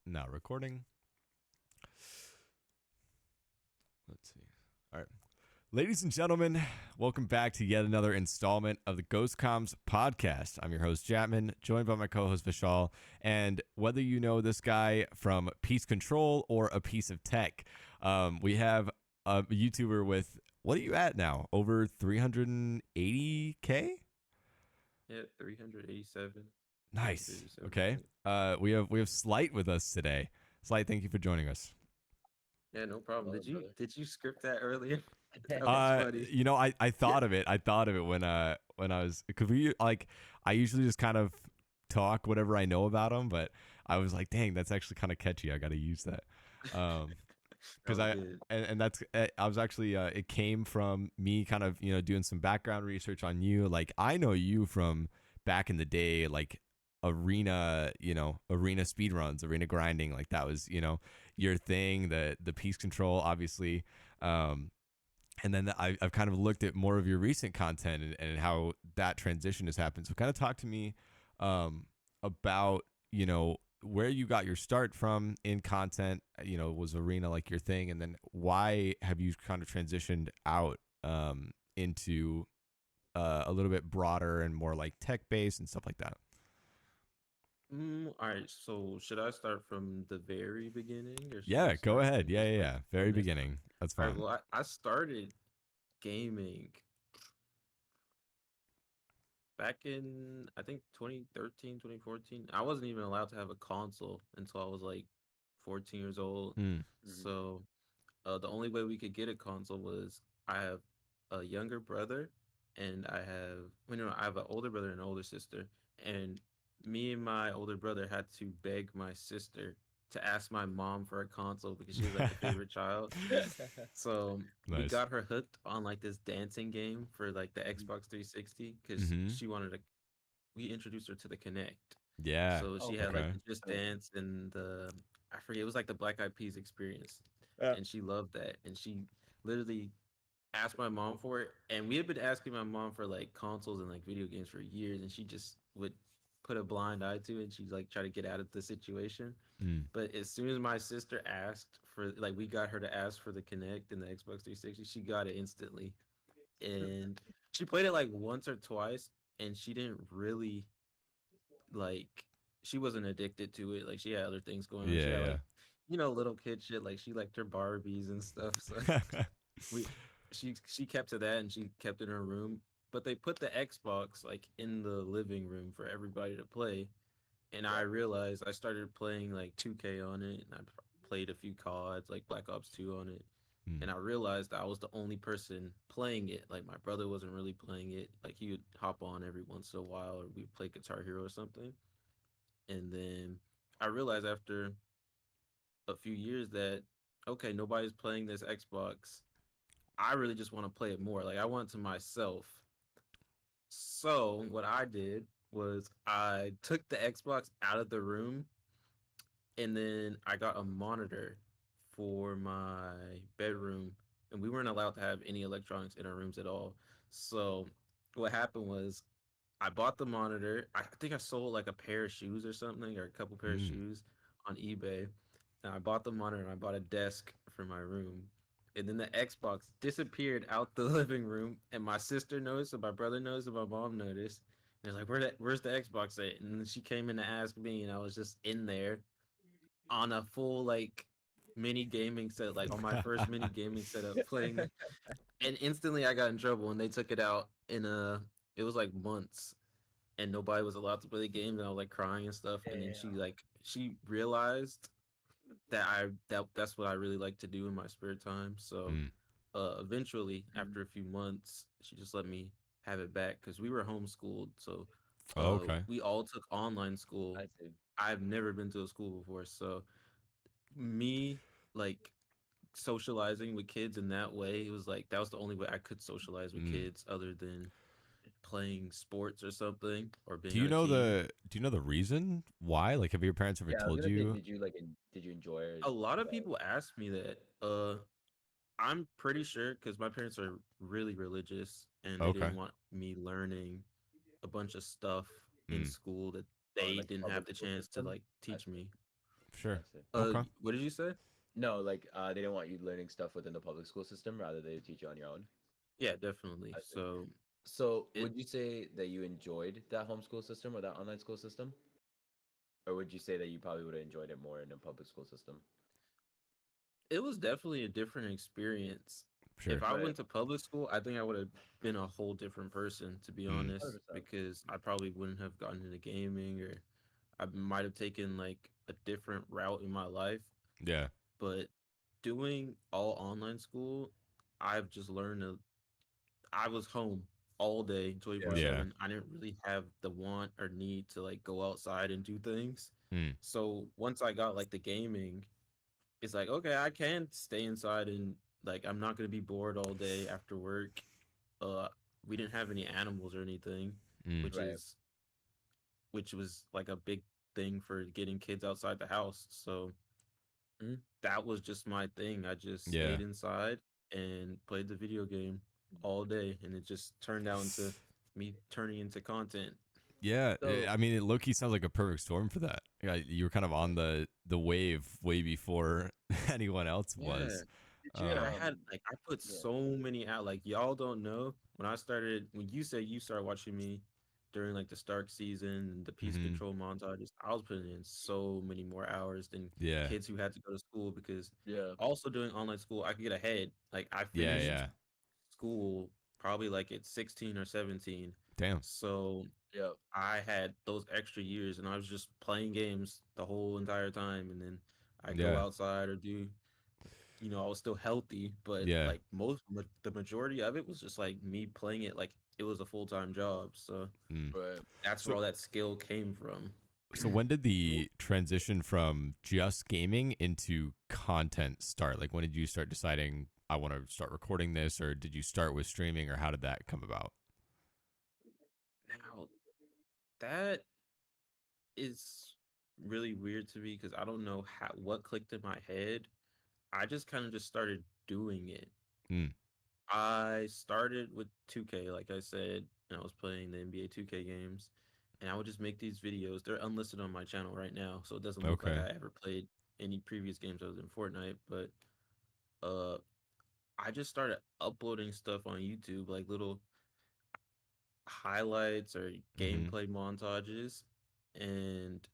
Now recording. Let's see. All right. Ladies and gentlemen, welcome back to yet another installment of the Ghost Comms podcast. I'm your host, Jatmon, joined by my co host, Vishal. And whether you know this guy from Piece Control or a piece of tech, we have a YouTuber with, what are you at now? Over 380K? Yeah, 387. Nice. 387, I Okay. think. We have Slite with us today. Slite, thank you for joining us. Yeah, no problem. Hello, Did you brother. did you script that earlier? That was funny. I thought of it. I thought of it when I was because we like I usually just kind of talk whatever I know about them, but I was like, dang, that's actually kind of catchy. I got to use that. That Because was I good. and that's I was actually it came from me kind of doing some background research on you. Like I know you from back in the day, like arena speed runs, arena grinding, like that was your thing. The piece control, obviously. Um, and then I've kind of looked at more of your recent content and how that transition has happened. So kind of talk to me about where you got your start from in content. Was arena like your thing, and then why have you kind of transitioned out into a little bit broader and more like tech based and stuff like that? All right. So should I start from the very beginning, or should I Yeah, go start ahead. from Yeah, just yeah, like yeah. when Very it started? beginning. That's All right. fine. Well, I started gaming back in I think 2013, 2014. I wasn't even allowed to have a console until I was like 14 years old. Hmm. Mhm. So the only way we could get a console was I have a younger brother, and I have an older brother and an older sister, and me and my older brother had to beg my sister to ask my mom for a console because she was like the favorite child. So we Nice. got her hooked on like this dancing game for like the Xbox 360 because Mm-hmm. she wanted to. We introduced her to the Kinect, Yeah. so she had Okay. like Okay. the Just Okay. Dance and the I forget, it was like the Black Eyed Peas experience, Yeah. and she loved that. And she literally asked my mom for it, and we had been asking my mom for like consoles and like video games for years, and she just would put a blind eye to it. And she's like try to get out of the situation. Mm. But as soon as my sister asked for like we got her to ask for the Kinect and the Xbox 360, she got it instantly. And she played it like once or twice, and she didn't really like she wasn't addicted to it. Like she had other things going on. She had Yeah, like little kid shit. Like she liked her Barbies and stuff. So yeah. we she kept to that, and she kept it in her room. But they put the Xbox like in the living room for everybody to play. And I realized I started playing like 2K on it, and I played a few CODs like Black Ops 2 on it. Mm. And I realized I was the only person playing it. Like my brother wasn't really playing it. Like he would hop on every once in a while, or we'd play Guitar Hero or something. And then I realized after a few years that okay, nobody's playing this Xbox. I really just want to play it more. Like I want it to myself. So what I did was I took the Xbox out of the room, and then I got a monitor for my bedroom, and we weren't allowed to have any electronics in our rooms at all. So what happened was I bought the monitor. I think I sold like a pair of shoes or something, or a couple pair of Mm. shoes on eBay. And I bought the monitor, and I bought a desk for my room. And then the Xbox disappeared out the living room, and my sister noticed, and my brother noticed, and my mom noticed. And they're like, where's the Xbox at? And then she came in to ask me, and I was just in there on a full like mini gaming set, like on my first mini gaming setup, playing. And instantly I got in trouble, and they took it out in a. It was like months, and nobody was allowed to play the games, and I was like crying and stuff. And then Damn. she realized that that's what I really like to do in my spare time. So Mm. eventually, Mhm. after a few months, she just let me have it back because we were homeschooled. So Oh, okay. we all took online school. I see. I've never been to a school before, so me like socializing with kids in that way, it was like that was the only way I could socialize with Mm. kids other than playing sports or something or Do being you on a know team. the reason why? Like, have your parents ever Yeah, I was told gonna say, you? did you like did you enjoy it? A lot of Uh, people ask me that. I'm pretty sure because my parents are really religious, and they Okay. didn't want me learning a bunch of stuff in Mm. school that or they like the didn't have public the school chance to system? like I teach see. me. Sure. I see. Okay. What did you say? No, like they didn't want you learning stuff within the public school system, rather they teach you on your own. Yeah, definitely. I see. So So, it would you say that you enjoyed that homeschool system or that online school system, or would you say that you probably would have enjoyed it more in a public school system? it was definitely a different experience. If Sure. I Right. went to public school, I think I would have been a whole different person, to be Mm. honest, 100%. because I probably wouldn't have gotten into gaming, or I might have taken like a different route in my life. Yeah. But doing all online school, I've just learned to I was home all day Yeah. Yeah. 24/7. I didn't really have the want or need to like go outside and do things. Mm. So once I got like the gaming, it's like, okay, I can stay inside and like I'm not gonna be bored all day after work. Uh we didn't have any animals or anything, Mm. which Right. is which was like a big thing for getting kids outside the house. So Mhm. that was just my thing. I just Yeah. stayed inside and played the video game all day, and it just turned out into me turning into content. Yeah, So, I mean, it low-key sounds like a perfect storm for that. Yeah, you were kind of on the wave way before anyone else Yeah. was. did you Yeah, I Um, had like I put yeah. so many out. Like y'all don't know when you said you started watching me during like the Stark season and the Peace mhm. Control montages. I was putting in so many more hours than Yeah, kids who had to go to school because Yeah. also doing online school, I could get ahead. Like I yeah, finished yeah. school probably like at 16 or 17. Damn. So Yeah. I had those extra years and I was just playing games the whole entire time, and then I go Yeah, outside or do, I was still healthy, but yeah. like the majority of it was just like me playing it like it was a full-time job. So Mm. Right. that's where So, all that skill came from. so when did So, the transition from just gaming into content start? Like, when did you start deciding I want to start recording this, or did you start with streaming, or how did that come about? Now, that is really weird to me because I don't know what clicked in my head. I just kind of just started doing it. Mm. I started with 2K, like I said, and I was playing the NBA 2K games, and I would just make these videos. They're unlisted on my channel right now, so it doesn't look like Okay. I ever played any previous games other than Fortnite. But uh, I just started uploading stuff on YouTube, like little highlights or Mm-hmm. gameplay montages, and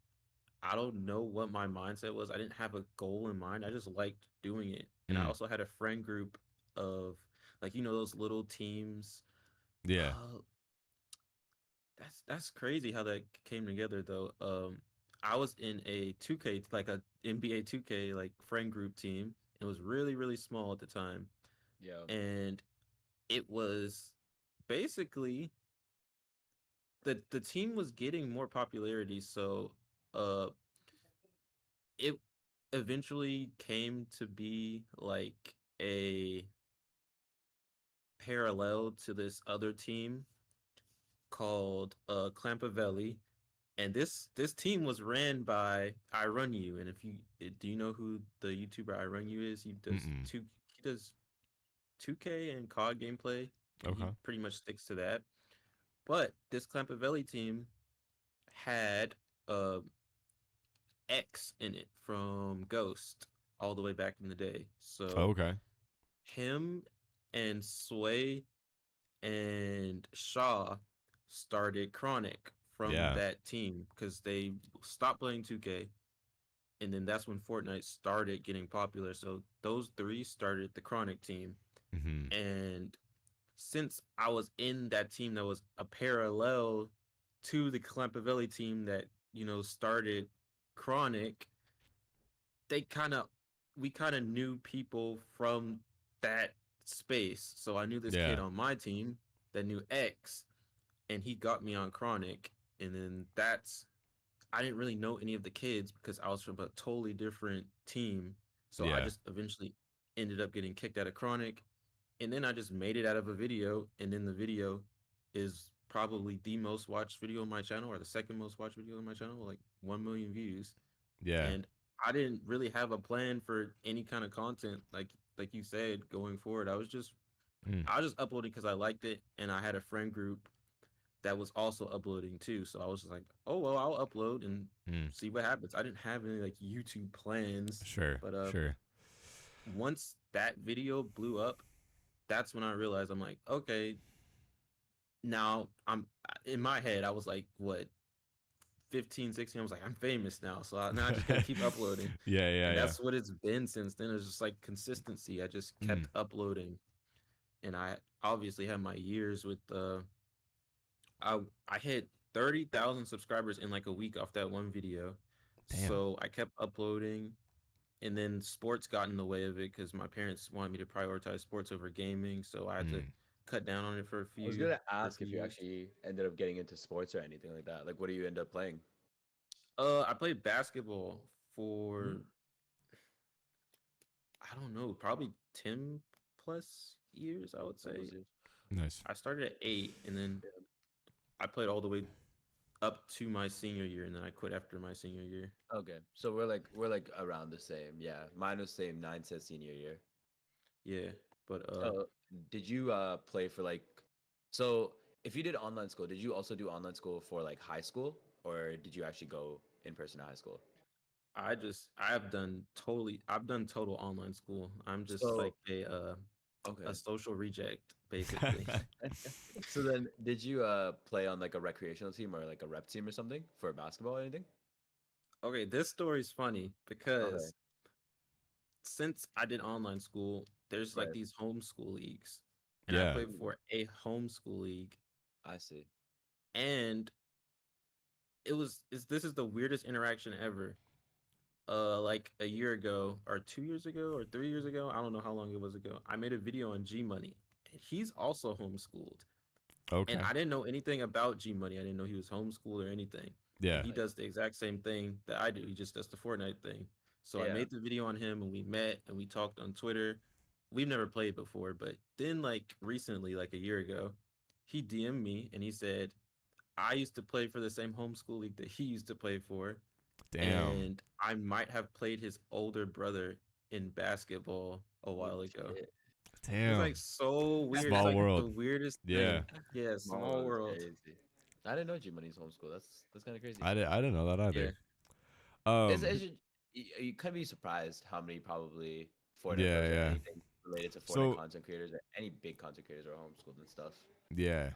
I don't know what my mindset was. I didn't have a goal in mind. I just liked doing it, and I Mm. also had a friend group of like those little teams. Yeah. Uh, that's crazy how that came together though. I was in a 2K like a NBA 2K like friend group team. It was really really small at the time, yeah. and it was basically the team was getting more popularity. So, uh, it eventually came to be like a parallel to this other team called Clampavelli, and this team was ran by I Run You. And if you do you know who the YouTuber I Run You is? Mm-mm. He does 2K and COD gameplay, and he Okay. pretty much sticks to that. But this Clampavelli team had uh X in it from Ghost all the way back in the day. So Okay. him and Sway and Shaw started Chronic from Yeah. that team because they stopped playing 2K, and then that's when Fortnite started getting popular. So those three started the Chronic team, Mm-hmm. and since I was in that team that was a parallel to the Clampavelli team that started Chronic, they kind of we kind of knew people from that space. So I knew this kid Yeah. on my team that knew X, and he got me on Chronic. And then I didn't really know any of the kids because I was from a totally different team. So I Yeah. just eventually ended up getting kicked out of Chronic, and then I just made it out of a video, and then the video is probably the most watched video on my channel, or the second most watched video on my channel, like 1 million views. Yeah. And I didn't really have a plan for any kind of content, like you said, going forward. Mm. I was just uploading because I liked it, and I had a friend group that was also uploading too. So I was just like, oh well, I'll upload and Mm. see what happens. I didn't have any like YouTube plans, Sure. but Sure. once that video blew up, that's when I realized I'm like, okay, now I'm in my head. I was like, what, 15, 16? I was like, I'm famous now, so now I just gotta keep uploading, Yeah. Yeah. and Yeah. that's what it's been since then. It's just like consistency. I just Mm. kept uploading, and I obviously had my years with I I hit 30,000 subscribers in like a week off that one video. Damn. So I kept uploading, and then sports got in the way of it because my parents wanted me to prioritize sports over gaming, so I had to Mm. cut down on it I was gonna for a ask few if you years. actually ended up getting into sports or anything like that. Like, what do you end up playing? I played basketball Hmm. for I don't know, probably 10 plus years, I would say. Almost. Nice. I started at 8, and then I played all the way up to my senior year, and then I quit after my senior year. Okay, so we're like around the same. Yeah, mine was same. Nine says senior year. Yeah, but So did you play for like? So if you did online school, did you also do online school for like high school, or did you actually go in person to high school? I've done total online school. I'm just So like a okay. social reject basically. So then, did you play on like a recreational team or like a rep team or something for basketball or anything? Okay, this story's funny Okay, because since I did online school, there's like right. these homeschool leagues, and I Yeah. played Mm, for a homeschool league, I see. and this is the weirdest interaction ever. Like a year ago, or 2 years ago, or 3 years ago, I don't know how long it was ago. I made a video on G Money, and he's also homeschooled. And Okay. I didn't know anything about G Money. I didn't know he was homeschooled or anything. And Yeah. he Right. does the exact same thing that I do. He just does the Fortnite thing. So I Yeah. made the video on him, and we met and we talked on Twitter. We've never played before, but then like recently, like a year ago, he DM'd me and he said, I used to play for the same homeschool league that he used to play for, Damn. and I might have played his older brother in basketball a Oh while ago. shit. It's like Damn. so weird. It's Small like the world. weirdest Yeah. thing. Yeah, Oh, small that's world. crazy. I didn't know G Money's homeschool. That's kind of crazy. I didn't know that Yeah. either. It's Um. just, you kind of be surprised how many probably Fortnite Yeah. pros or Yeah. anything related to Fortnite So content creators or any big content creators are homeschooled and stuff. yeah.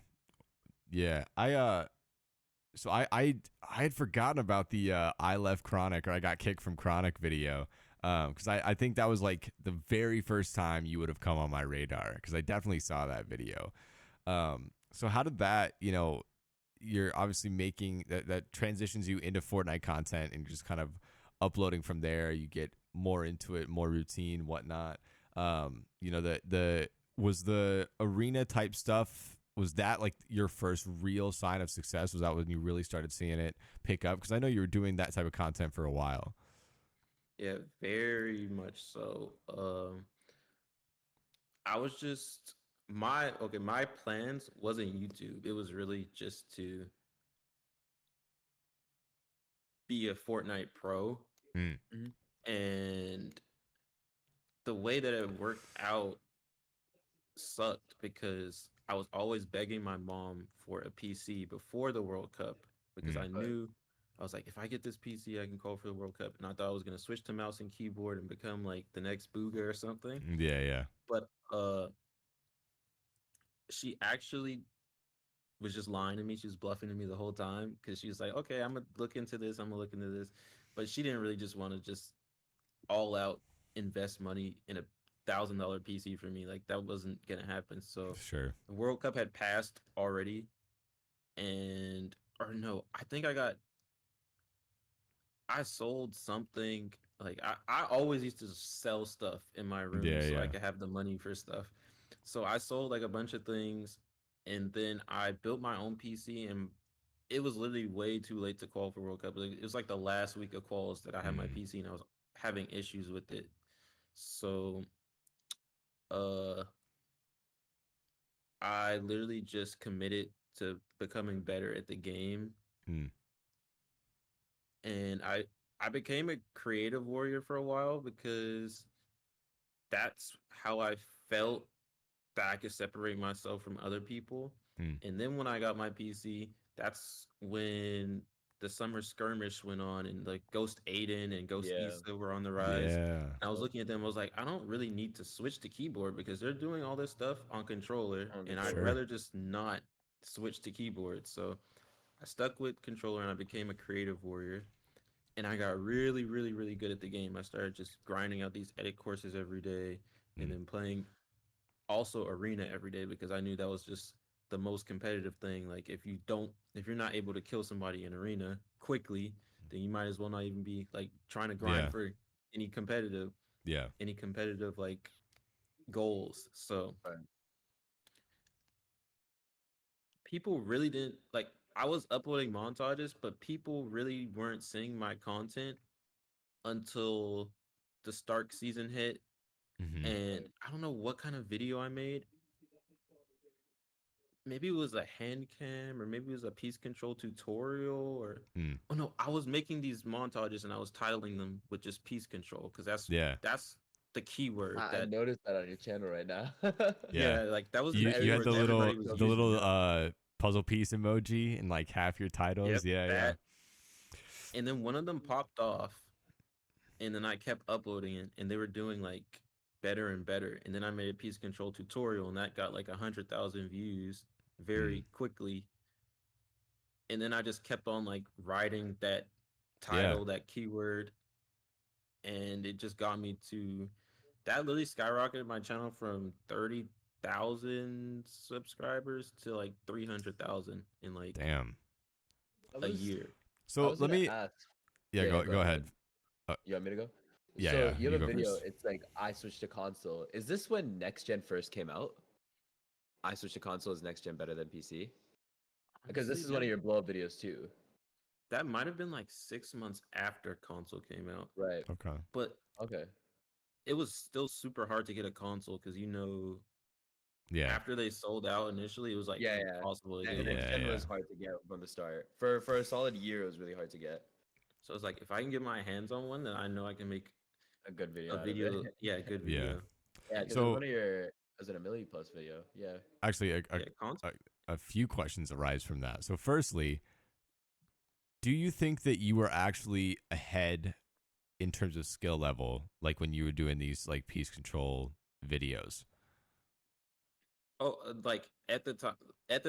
Yeah. I had forgotten about the I left Chronic or I got kicked from Chronic video. Because I think that was like the very first time you would have come on my radar because I definitely saw that video. So how did that, you're obviously making that transitions you into Fortnite content and just kind of uploading from there. You get more into it, more routine, whatnot. The was the arena type stuff. Was that like your first real sign of success? Was that when you really started seeing it pick up? Because I know you were doing that type of content for a while. Yeah, very much so. I was just my plans wasn't YouTube. It was really just to be a Fortnite pro. Mm, Hmm. And the way that it worked out sucked because I was always begging my mom for a PC before the World Cup because I mm, Right. knew I was like, if I get this PC, I can call for the World Cup. And I thought I was gonna switch to mouse and keyboard and become like the next Booga or something. yeah, yeah. But she actually was just lying to me. She was bluffing to me the whole time because she was like, okay, I'm gonna look into this. I'm gonna look into this. But she didn't really just want to just all out invest money in $1,000 PC for me. Like that wasn't gonna happen. So Sure. the World Cup had passed already, and or no, I think I sold something. Like I always used to sell stuff in my room Yeah, so I yeah. could have the money for stuff. So I sold like a bunch of things, and then I built my own PC, and it was literally way too late to qual for World Cup. Like, it was like the last week of quals that I had my Mm, PC, and I was having issues with it. So uh I literally just committed to becoming better at the game, mm, and I became a creative warrior for a while because that's how I felt that I could separate myself from other people. Mm. And then when I got my PC, that's when the summer skirmish went on, and like Ghost Aiden and Ghost Yeah, Issa were on the rise. Yeah. And I was looking at them, I was like, I don't really need to switch to keyboard because they're doing all this stuff on controller, on and I'd controller. Sure. rather just not switch to keyboard. So I stuck with controller and I became a creative warrior. And I got really, really, really good at the game. I started just grinding out these edit courses every day and Mm. then playing also arena every day because I knew that was just the most competitive thing. Like if you're not able to kill somebody in arena quickly, then you might as well not even be like trying to grind Yeah. for any competitive Yeah. any competitive like goals. So Right. people really didn't like I was uploading montages, but people really weren't seeing my content until the Stark season hit. Mm-hmm. And Right. I don't know what kind of video I made. Maybe it was a hand cam or maybe it was a piece control tutorial or Mm. oh no, I was making these montages and I was titling them with just piece control because Yeah. that's the keyword I that noticed that on your channel right now. Yeah. yeah, like that was the You had keyword Everyone's the that using everybody little piece was of the using. little Yep. puzzle piece emoji in like half your titles. Yep. Yeah. Yeah. That. And then one of them popped off and then I kept uploading it and they were doing like better and better. And then I made a piece control tutorial and that got like 100,000 views Mm. very quickly. And then I just kept on like writing that Yeah. title, that keyword, and it just got me to that literally skyrocketed my channel from 30,000 subscribers to like 300,000 in like Damn. I a was year. I So was let gonna me. ask. Yeah. Yeah, yeah, Go go ahead. ahead. Uh, You want me to go? yeah. So Yeah. you You have a go video. first. It's like I switched to console. Is this when next gen first came out? I switched to console. Is next gen better than PC? Because Honestly, this is one that of your blow up videos too. that might have been like 6 months after console came out, Right. Okay. but Okay. it was still super hard to get a console because Yeah. after they sold out initially, it was like Yeah, yeah. impossible to get Next one. Yeah. gen Yeah. was hard to get from the start. For a solid year, it was really hard to get So it's like if I can get my hands on one, then I know I can make a good a video out of it. video, yeah, a good Yeah. video. Yeah, because it's So one of your. Was it a million plus video? Yeah. actually, Yeah, console. a, a few questions arise from that. So firstly, do you think that you were actually ahead in terms of skill level, like when you were doing these like piece control videos? Oh, like at the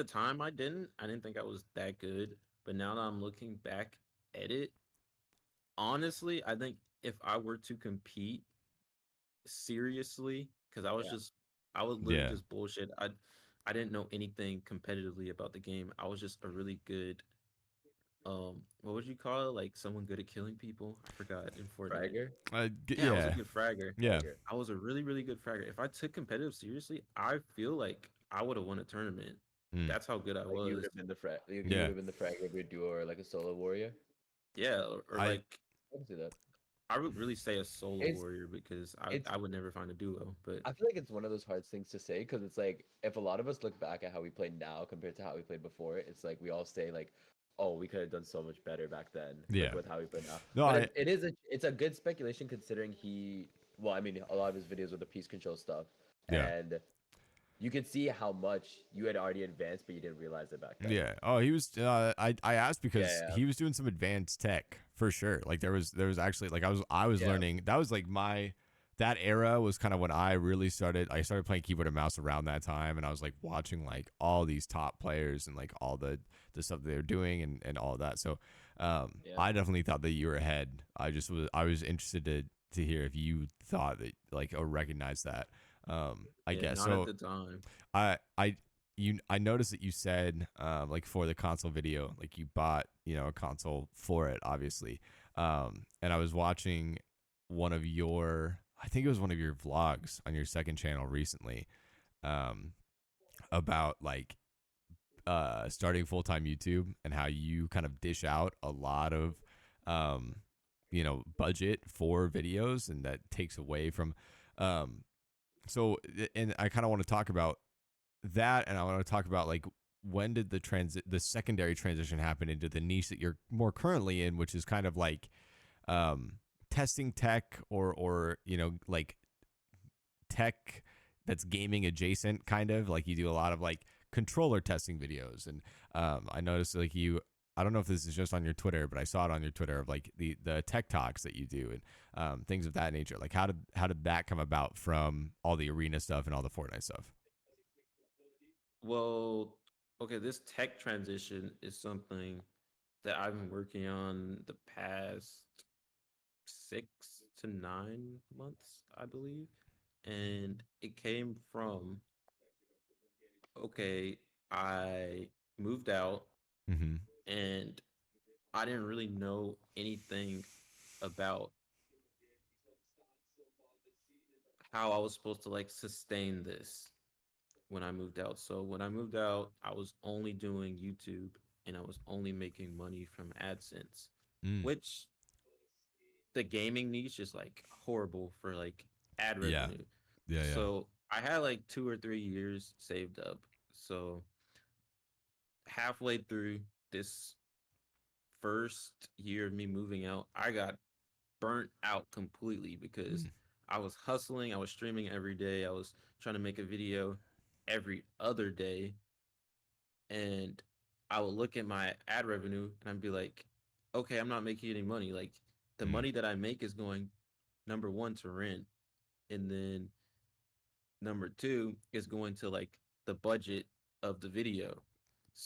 time I didn't think I was that good, but now that I'm looking back at it, honestly, I think if I were to compete seriously, because Yeah. I was literally Yeah. just bullshit. I didn't know anything competitively about the game. I was just a really good what would you call it? Like someone good at killing people? I forgot in Fortnite. Fragger. Yeah, I was a Yeah. good fragger. Yeah. Fragger. I was a really, really good fragger. If I took competitive seriously, I feel like I would have won a tournament. Mm. That's how good I Like you would was. have been the you would Yeah. have been the fragger of your duo or like a solo warrior. Yeah, or I like I can see that. I would really say a solo It's warrior because it's I would never find a duo. But I feel like it's one of those hard things to say because it's like if a lot of us look back at how we play now compared to how we played before, it's like we all say like, "Oh, we could have done so much better back then," like yeah. with how we play now. No, But it's a good speculation considering well, I mean, a lot of his videos with the piece control stuff, yeah. and you could see how much you had already advanced, but you didn't realize it back then. Yeah. Oh, he was. I asked because Yeah, he was doing some advanced tech for sure. Like there was actually like I was yeah, learning. That was like that era was kind of when I really started. I started playing keyboard and mouse around that time, and I was like watching like all these top players and like all the stuff they were doing and all of that. So, yeah. I definitely thought that you were ahead. I was interested to hear if you thought that like or recognized that. I yeah, guess not at so. the time. I I noticed that you said like for the console video, like you bought, you know, a console for it, obviously. And I was watching one of your I think it was one of your vlogs on your second channel recently, um, about like starting full time YouTube and how you kind of dish out a lot of um, you know, budget for videos and that takes away from um so and I kind of want to talk about that, and I want to talk about like when did the secondary transition happen into the niche that you're more currently in, which is kind of like um, testing tech or you know like tech that's gaming adjacent, kind of like you do a lot of like controller testing videos, and I noticed like you. I don't know if this is just on your Twitter, but I saw it on your Twitter of like the tech talks that you do and things of that nature. Like how did that come about from all the arena stuff and all the Fortnite stuff? Well, okay, this tech transition is something that I've been working on the past 6 to 9 months, I believe. And it came from, okay, I moved out Mm-hmm. and I didn't really know anything about how I was supposed to like sustain this when I moved out. So when I moved out, I was only doing YouTube and I was only making money from AdSense, Mm. which the gaming niche is like horrible for like ad Yeah. revenue. Yeah. Yeah. So I had like 2 or 3 years saved up. So halfway through this first year of me moving out, I got burnt out completely because Mm. I was hustling, I was streaming every day, I was trying to make a video every other day, and I would look at my ad revenue and I'd be like, okay, I'm not making any money. Like the Mm. money that I make is going number one to rent, and then number two is going to like the budget of the video.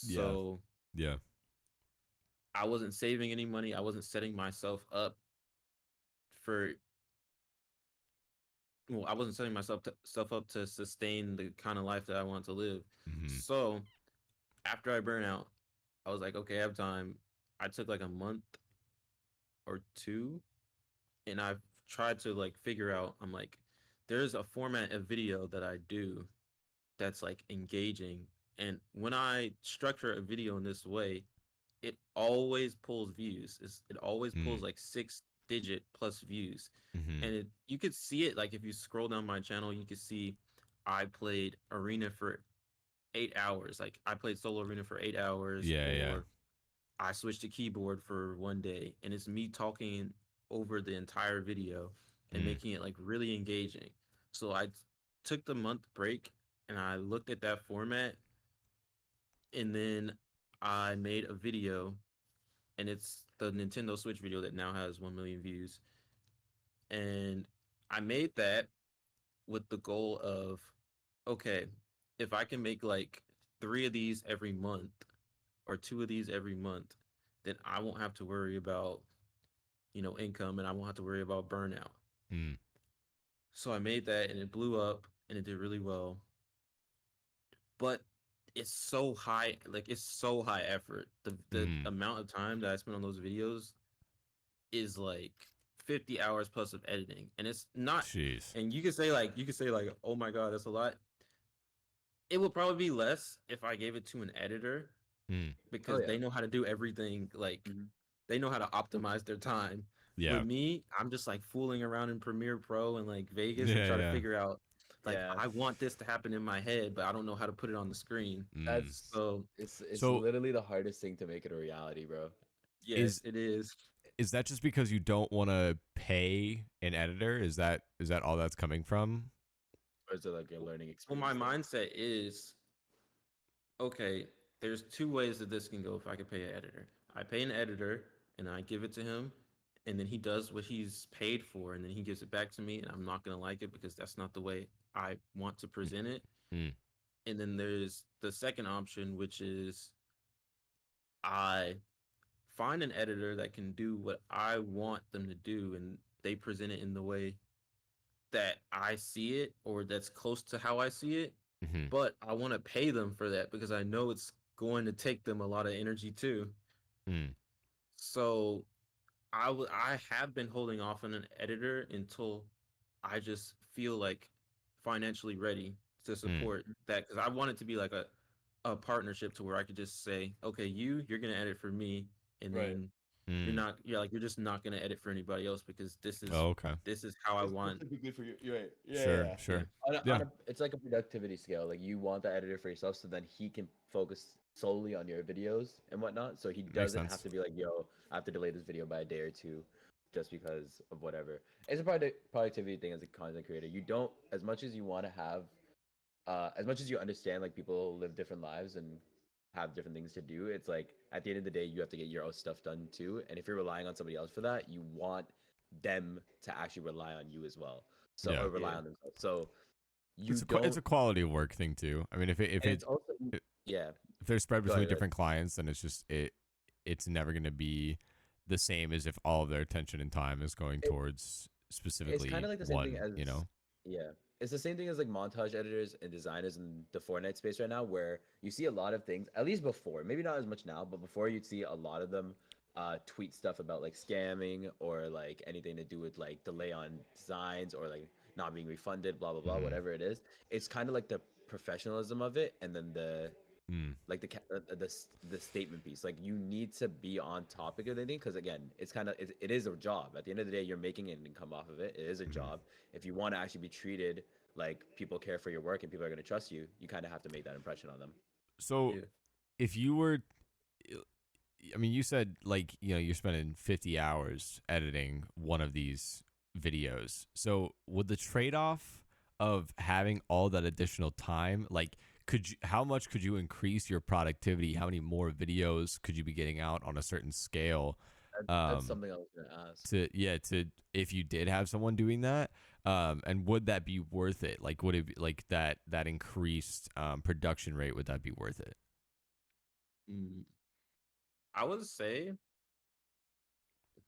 Yeah. So Yeah. I wasn't saving any money. I wasn't setting myself up for well, I wasn't setting myself self up to sustain the kind of life that I want to live. Mm-hmm. So after I burn out, I was like, okay, I have time. I took like a month or two, and I've tried to like figure out. I'm like, there's a format of video that I do that's like engaging, and when I structure a video in this way, it always pulls views. It always Mm. pulls like 6 digit plus views. Mm-hmm. And you could see it like if you scroll down my channel, you could see I played arena for 8 hours. Like I played solo arena for 8 hours, Yeah. Yeah. or I switched to keyboard for one day, and it's me talking over the entire video and Mm. making it like really engaging. So I took the month break and I looked at that format, and then I made a video, and it's the Nintendo Switch video that now has 1 million views. And I made that with the goal of, okay, if I can make like 3 of these every month or 2 of these every month, then I won't have to worry about, income, and I won't have to worry about burnout. Mm. So I made that and it blew up and it did really well. But it's so high, like it's so high effort. The Mm. amount of time that I spent on those videos is like 50 hours plus of editing. And it's not, Jeez. and you could say like, oh my God, that's a lot. It would probably be less if I gave it to an editor, Mm. Oh because yeah. they know how to do everything. Like Mhm. they know how to optimize their time. With Yeah. me, I'm just like fooling around in Premiere Pro and like Vegas and Yeah. try to Yeah. figure out like Yeah. I want this to happen in my head, but I don't know how to put it on the screen. Mm. That's So it's So literally the hardest thing to make it a reality, bro. yeah, is it is. is that just because you don't want to pay an editor? Is that all that's coming from? Or is it like a learning Well, my experience thing? mindset is okay. There's two ways that this can go if I could pay an editor. I pay an editor and I give it to him, and then he does what he's paid for, and then he gives it back to me, and I'm not gonna like it because that's not the way I want to present it. Mm. And then there's the second option, which is I find an editor that can do what I want them to do, and they present it in the way that I see it or that's close to how I see it. Mm-hmm. But I want to pay them for that because I know it's going to take them a lot of energy too. Mm. So I have been holding off on an editor until I just feel like financially ready to Mm. support that, because I want it to be like a partnership to where I could just say, okay, you're gonna edit for me, and Right. then Mm. you're just not gonna edit for anybody else because Oh, okay. this is how I This want. would be good for you. You're right. Yeah, yeah, Sure. yeah. Yeah. Sure. Yeah. It's like a productivity scale. Like you want the editor for yourself, so then he can focus solely on your videos and whatnot. So he Makes doesn't have sense. to be like, "Yo, I have to delay this video by a day or two, just because of whatever." It's a productivity thing as a content creator. You don't, as much as you want to have as much as you understand like people live different lives and have different things to do, it's like at the end of the day you have to get your own stuff done too. And if you're relying on somebody else for that, you want them to actually rely on you as well. So Yeah. or rely Yeah. on themselves. So you It's don't a quality of work thing too. I mean, and it's also if yeah. they're spread Go between ahead, go ahead. different clients, then it's just it's never going to be the same as if all of their attention and time is going It, towards it's kind specifically of like the same thing one. as yeah. It's the same thing as like montage editors and designers in the Fortnite space right now, where you see a lot of things. At least before, maybe not as much now, but before you'd see a lot of them tweet stuff about like scamming or like anything to do with like delay on designs or like not being refunded, blah blah blah, Mm, whatever it is. It's kind of like the professionalism of it, and then mm, like the statement piece. Like you need to be on topic of anything because again, it's kind of it is a job. At the end of the day, you're making an income off of it. It is a mhm. job. If you want to actually be treated like people care for your work and people are going to trust you, you kind of have to make that impression on them. So Yeah. if you were, I mean, you said like you're spending 50 hours editing one of these videos. So would the trade off of having all that additional time, like, how much could you increase your productivity? How many more videos could you be getting out on a certain scale? That's Um, something I was going to ask. to if you did have someone doing that, and would that be worth it? Like, would it be like that increased production rate? Would that be worth it? Mm, I would say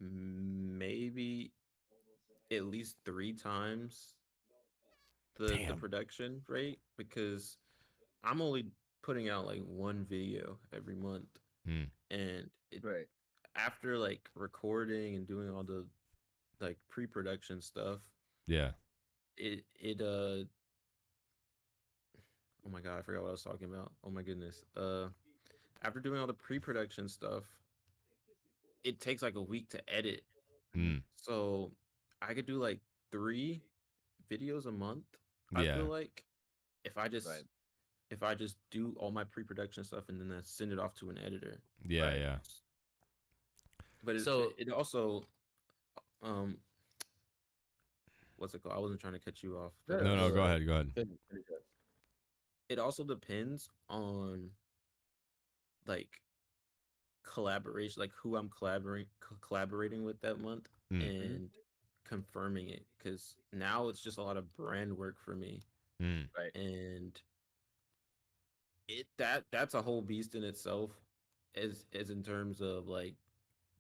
maybe at least three times the Damn. production rate because I'm only putting out like one video every month, Mm, and it Right. after like recording and doing all the like pre-production stuff, yeah. it oh my god, I forgot what I was talking about. Oh my goodness. After doing all the pre-production stuff, it takes like a week to edit. Mm-hmm. Mm, So I could do like three videos a month. I feel yeah. like if I Right. just if I just do all my pre-production stuff and then I send it off to an editor. Yeah. Right. Yeah. But So it also um what's it called? I wasn't trying to cut you off, but No. No. Go ahead. Go ahead. finish up. it also depends on like collaboration, like who I'm collaborating with that month Mm, Mm-hmm. and confirming it because now it's just a lot of brand work for me mm, Right. and that's a whole beast in itself as in terms of like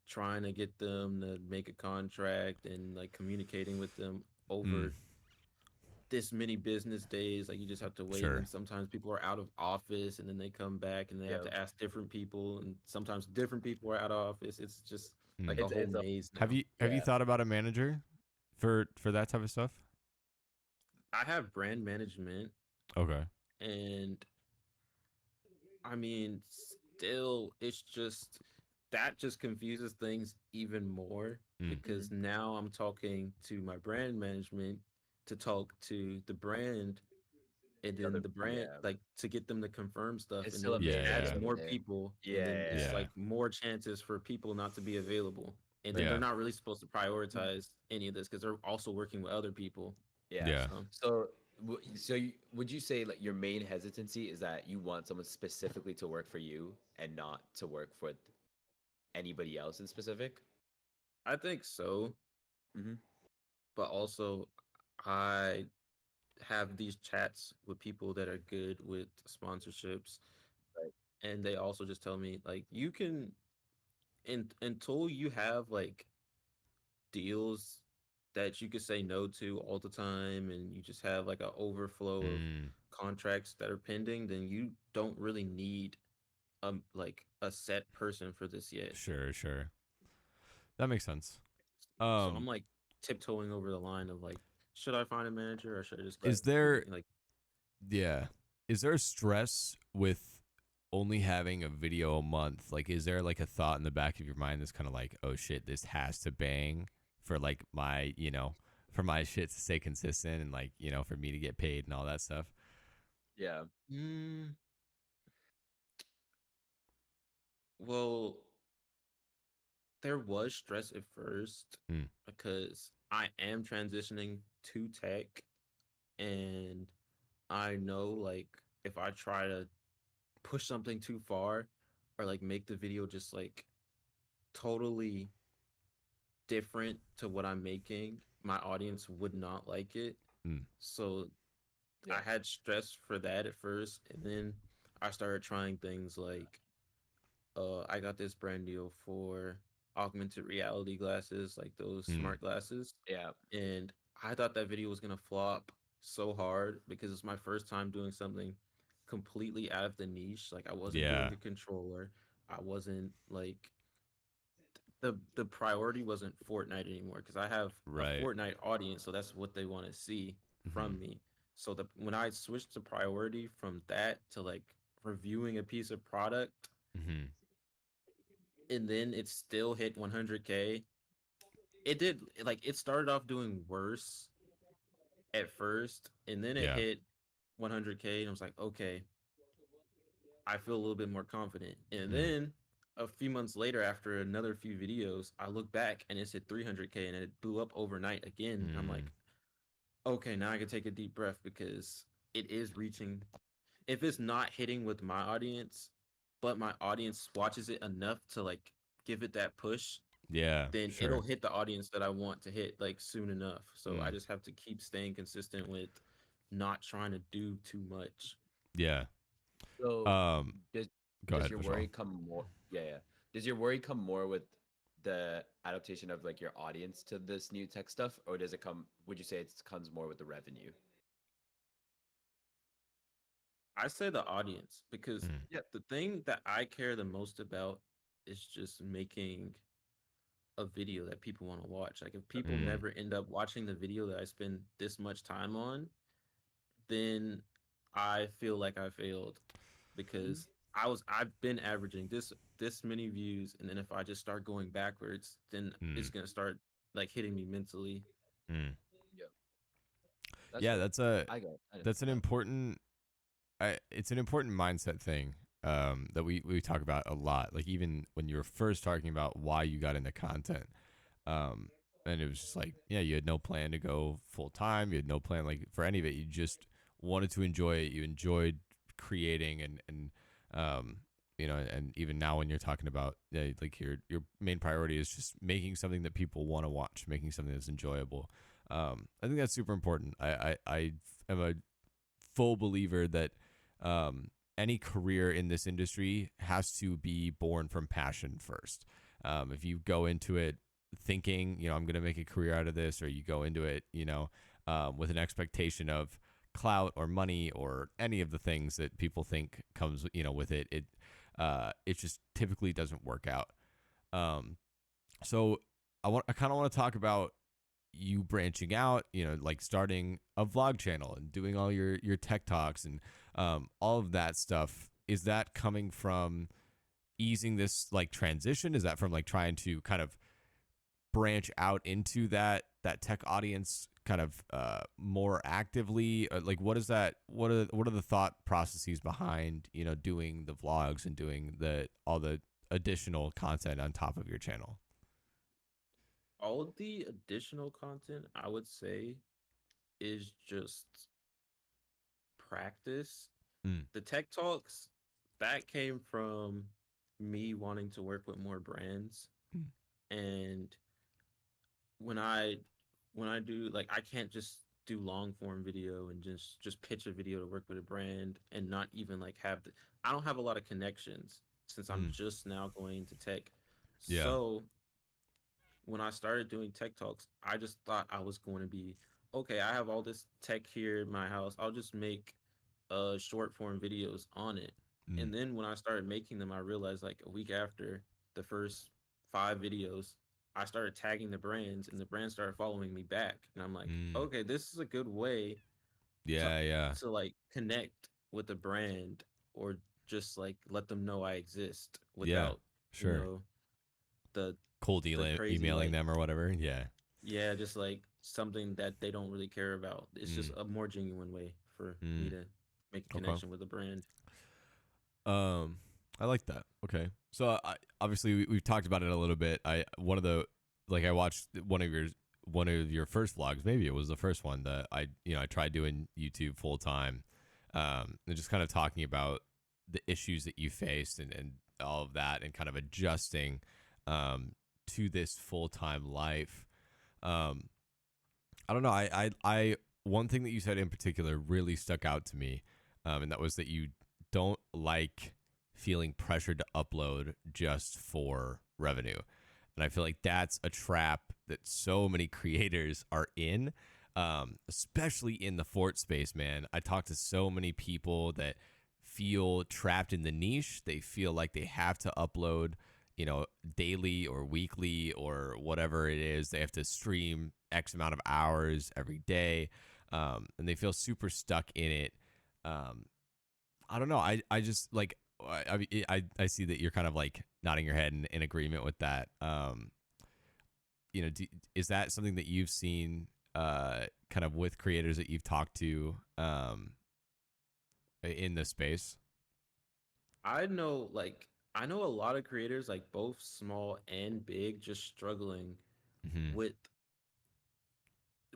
trying to get them to make a contract and like communicating with them mm, over this many business days. Like you just have to wait, and then sure. sometimes people are out of office and then they come back and they have Yeah. to ask different people, and sometimes different people are out of office. It's just like Mm. a whole It's a maze Have now. you yeah. thought about a manager for that type of stuff? I have brand management, Okay. and I mean, still, it's just that just confuses things even more Mm, Mm-hmm. because now I'm talking to my brand management to talk to the brand, and The then other the brand yeah. like to get them to confirm stuff, It's and still then a it just yeah. maze at the adds Yeah. end of the more day. people, and then it's Yeah. Yeah. like more chances for people not to be available. And then Right. they're Yeah. not really supposed to prioritize any of this because they're also working with other people. Yeah. Yeah. So So, would you say like your main hesitancy is that you want someone specifically to work for you and not to work for anybody else in specific? I think so, Mm-hmm. but also I have these chats with people that are good with sponsorships, Right. and they also just tell me like you can until you have like deals that you could say no to all the time and you just have like an overflow of Mm, contracts that are pending, then you don't really need like a set person for this yet. sure. Sure. That makes sense. So I'm Um, like tiptoeing over the line of like, should I find a manager or should I just Right. keep is there like yeah. Is there stress with only having a video a month? Like, is there like a thought in the back of your mind that's kind of like, oh shit, this has to bang for like for my shit to stay consistent and like, for me to get paid and all that stuff? Yeah. mm, well, there was stress at first Mm, because I am transitioning to tech and I know like if I try to push something too far or like make the video just like totally different to what I'm making, my audience would not like it. Mm. So Yeah. I had stress for that at first, and then I started trying things like I got this brand deal for augmented reality glasses, like those Mm. smart glasses, Yeah. and I thought that video was gonna flop so hard because it's my first time doing something completely out of the niche. Like I wasn't Yeah. doing a controller. I wasn't like the priority wasn't Fortnite anymore because I have a Right. Fortnite audience, so that's what they want to see Mm-hmm. from me. So the when I switched the priority from that to like reviewing a piece of product, Mm-hmm. and then it still hit 100K. It did like it started off doing worse at first, and then it Yeah. hit 100K, and I was like, okay, I feel a little bit more confident. And Mm. then a few months later, after another few videos, I look back and it's at 300K, and it blew up overnight again. And I'm Mm. like, okay, now I can take a deep breath because it is reaching. If it's not hitting with my audience, but my audience watches it enough to like give it that push, Yeah. then it'll Sure. hit the audience that I want to hit like soon enough. So I Mm. just have to keep staying consistent with not trying to do too much. Yeah. So Um. does Go does ahead, your Vishal. worry come more? Yeah, yeah. Does your worry come more with the adaptation of like your audience to this new tech stuff, or does it come? Would you say it comes more with the revenue? I say the audience because Mm. Yeah. the thing that I care the most about is just making a video that people want to watch. Like if people Mm. never end up watching the video that I spend this much time on, then I feel like I failed because I've been averaging this many views, and then if I just start going backwards, then Mm. it's gonna start like hitting me mentally. Mm. Yeah. That's Yeah. fair. That's a I got it. I that's an yeah. important. It's an important mindset thing. That we talk about a lot. Like even when you were first talking about why you got into content. Um, and it was just like, yeah, you had no plan to go full time. You had no plan like for any of it. You just wanted to enjoy it. You enjoyed creating and um, and even now when you're talking about like your main priority is just making something that people want to watch, making something that's enjoyable. I think that's super important. I am a full believer that any career in this industry has to be born from passion first. If you go into it thinking, I'm going to make a career out of this, or you go into it, with an expectation of clout or money or any of the things that people think comes, with it, it just typically doesn't work out. Um, so I kind of want to talk about you branching out, like starting a vlog channel and doing all your tech talks and all of that stuff. Is that coming from easing this like transition? Is that from like trying to kind of branch out into that tech audience kind of more actively? Like what is that? What are the thought processes behind doing the vlogs and doing the all the additional content on top of your channel? All of the additional content I would say is just practice. Mm. The tech talks that came from me wanting to work with more brands, Mm. and when I when I do like I can't just do long form video and just pitch a video to work with a brand and not even like have the I don't have a lot of connections since I'm Mm. just now going into tech. Yeah. So when I started doing tech talks, I just thought I was going to be okay. I have all this tech here in my house. I'll just make short form videos on it. Mm. And then when I started making them, I realized like a week after the first 5 videos, I started tagging the brands, and the brands started following me back. And I'm like, Mm. okay, this is a good way to Yeah. Yeah. like connect with a brand or just like let them know I exist Yeah. without you Sure. know the Cold crazy emailing like them or whatever. Yeah. yeah, just like something that they don't really care about. It's just Mm. a more genuine way for me Mm. to make a Okay. connection with a brand. Um, I like that. Okay. So I obviously we've talked about it a little bit. I watched one of your first vlogs. Maybe it was the first one that I tried doing YouTube full time. and just kind of talking about the issues that you faced and all of that, and kind of adjusting to this full time life. Um, I don't know. One thing that you said in particular really stuck out to me, and that was that you don't like feeling pressured to upload just for revenue. And I feel like that's a trap that so many creators are in, especially in the Fort space, man. I talk to so many people that feel trapped in the niche. They feel like they have to upload, daily or weekly or whatever it is. They have to stream X amount of hours every day, and they feel super stuck in it. Um, I don't know. I just like I see that you're kind of like nodding your head in agreement with that. Is that something that you've seen kind of with creators that you've talked to in this space? I know a lot of creators, like both small and big, just struggling Mm-hmm. with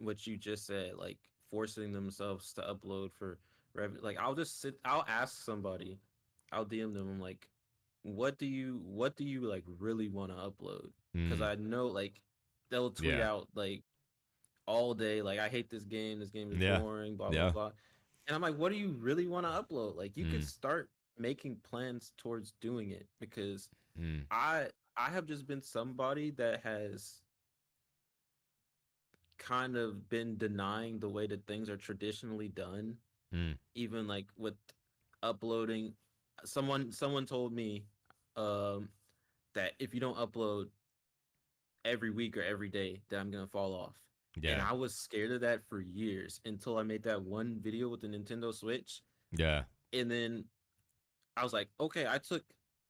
what you just said, like forcing themselves to upload for revenue. Like I'll ask somebody, I'll DM them, I'm like, what do you like really want to upload? Because Mm, I know like they'll tweet yeah. out like all day, like I hate this game is Yeah. boring, blah blah Yeah. blah. And I'm like, what do you really want to upload? Like you could Mm, start making plans towards doing it because mm, I I have just been somebody that has kind of been denying the way that things are traditionally done, mm. even like with uploading. Someone told me um that if you don't upload every week or every day, that I'm gonna fall off. And Yeah. I was scared of that for years until I made that one video with the Nintendo Switch. Yeah. And then I was like, okay, I took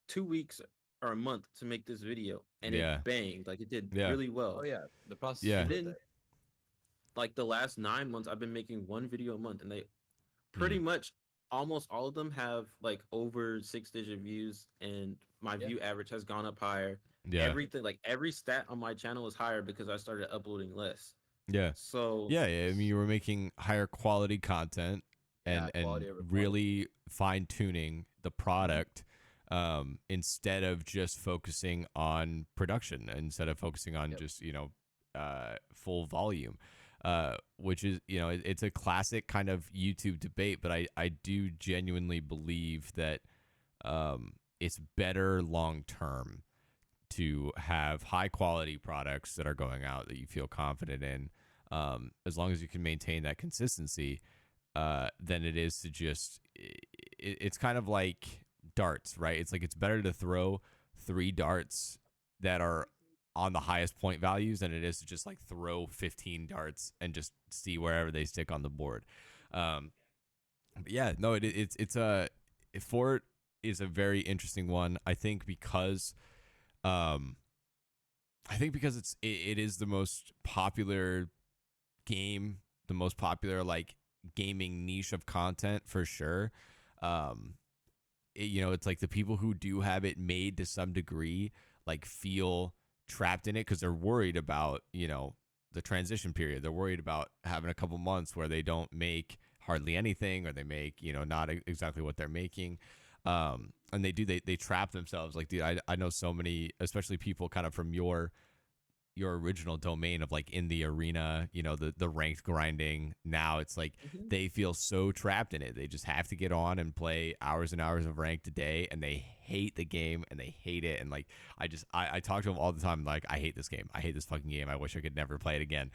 2 weeks or a month to make this video and it Yeah. banged. Like it did Yeah. really Oh well. yeah, the process is Yeah. And worth then it. like the last 9 months, I've been making one video a month, and they pretty Mm, much almost all of them have like over 6 digit views, and my Yeah, view average has gone up higher. yeah. Everything, like every stat on my channel is higher because I started uploading less. Yeah. So Yeah. Yeah. I mean, you were making higher quality content yeah, and quality over quantity. really fine tuning the Hmm. product, instead of just focusing on production, instead of focusing on Yep. just, full volume, which is, it's a classic kind of YouTube debate, but I do genuinely believe that it's better long term to have high quality products that are going out that you feel confident in, as long as you can maintain that consistency, than it is to just. It's kind of like darts, right? It's like it's better to throw three darts that are on the highest point values than it is to just like throw 15 darts and just see wherever they stick on the board. Um, but yeah, no, it's a Fort is a very interesting one. Um, I think because it is the most popular game, the most popular like gaming niche of content for sure. Um, it's like the people who do have it made to some degree like feel trapped in it because they're worried about the transition period. They're worried about having a couple months where they don't make hardly anything, or they make not exactly what they're making. And they trap themselves. Like, dude, I know so many, especially people kind of from your original domain of like in the arena, the ranked grinding. Now it's like Mhm. they feel so trapped in it. They just have to get on and play hours and hours of ranked a day, and they hate the game and they hate it. And like I talk to them all the time, like, I hate this game. I hate this fucking game. I wish I could never play it again.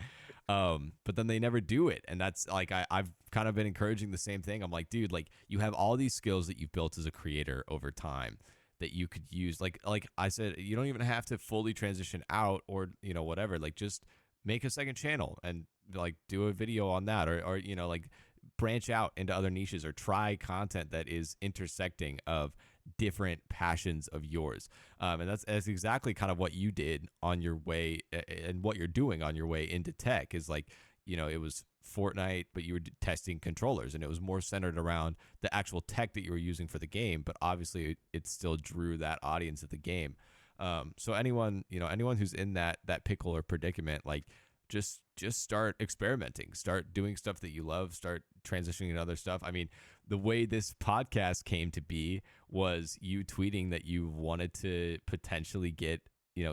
But then they never do it. And that's like I've kind of been encouraging the same thing. I'm like, dude, like you have all these skills that you've built as a creator over time that you could use, like I said, you don't even have to fully transition out, or whatever, like just make a second channel and like do a video on that, or like branch out into other niches, or try content that is intersecting of different passions of yours. And that's exactly kind of what you did on your way, and what you're doing on your way into tech is like, it was Fortnite, but you were testing controllers, and it was more centered around the actual tech that you were using for the game. But obviously, it still drew that audience of the game. So anyone who's in that pickle or predicament, like, just start experimenting, start doing stuff that you love, start transitioning into other stuff. I mean, the way this podcast came to be was you tweeting that you wanted to potentially get,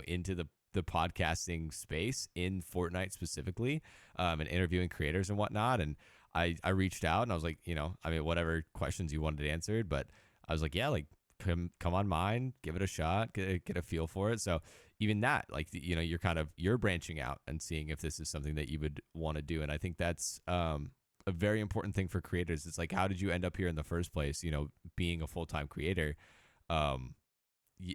into the podcasting space in Fortnite specifically, and interviewing creators and whatnot. And I reached out and I was like, I mean, whatever questions you wanted answered, but I was like, yeah, like come on mine, give it a shot, get a feel for it. So even that, like, you're branching out and seeing if this is something that you would want to do. And I think that's a very important thing for creators. It's like, how did you end up here in the first place? Being a full-time creator,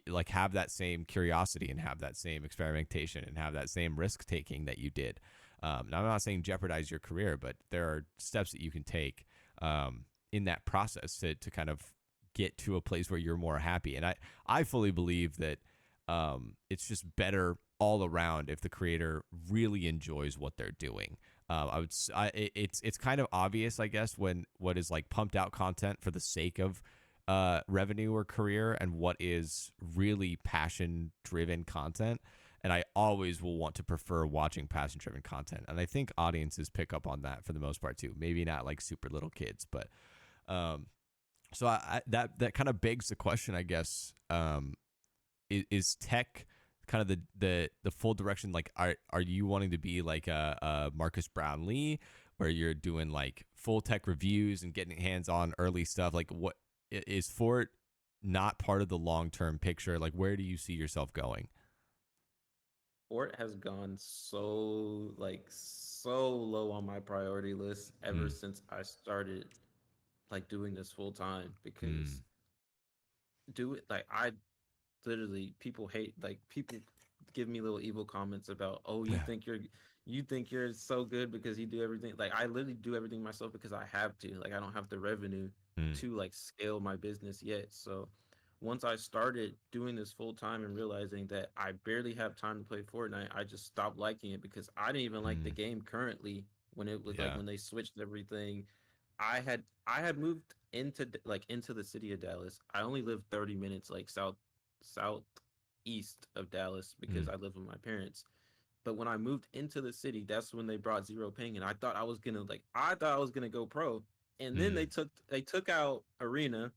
like have that same curiosity and have that same experimentation and have that same risk taking that you did. Now I'm not saying jeopardize your career, but there are steps that you can take in that process to kind of get to a place where you're more happy. And I fully believe that it's just better all around if the creator really enjoys what they're doing. It's kind of obvious, I guess, when what is like pumped out content for the sake of revenue or career and what is really passion driven content. And I always will want to prefer watching passion driven content. And I think audiences pick up on that for the most part too. Maybe not like super little kids, but so that kind of begs the question, I guess, is tech kind of the full direction? Like, are you wanting to be like a Marcus Brownlee, where you're doing like full tech reviews and getting hands on early stuff? Like, what is Fort not part of the long term picture? Like, where do you see yourself going? Fort has gone so low on my priority list ever Mm, since I started like doing this full time, mm, because do it like I literally, people hate, like, people give me little evil comments about, oh, you think you're so good because you do everything. Like, I literally do everything myself because I have to. Like, I don't have the revenue mm, to like scale my business yet. So once I started doing this full time and realizing that I barely have time to play Fortnite, I just stopped liking it, because I didn't even like the mm, game currently when it was like yeah. when they switched everything. I had moved into the city of Dallas. I only lived 30 minutes like southeast of Dallas because Mm, I live with my parents. But when I moved into the city, that's when they brought zero ping, and I thought I was gonna go pro. And then mm, they took out Arena,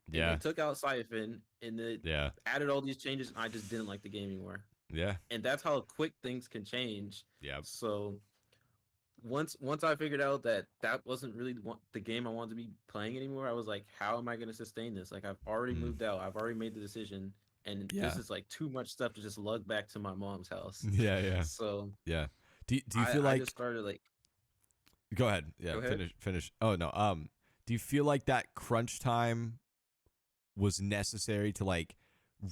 and they yeah. took out Siphon, and they Yeah. added all these changes, and I just didn't like the game anymore. Yeah. And that's how quick things can change. Yeah. So once I figured out that that wasn't really the game I wanted to be playing anymore, I was like, how am I going to sustain this? Like, I've already Mm, moved out, I've already made the decision, and this yeah. is like too much stuff to just lug back to my mom's house. Yeah. Yeah. So Yeah. Do you I feel I just like started like, go ahead. Yeah, go ahead. finish. Oh no. Do you feel like that crunch time was necessary to like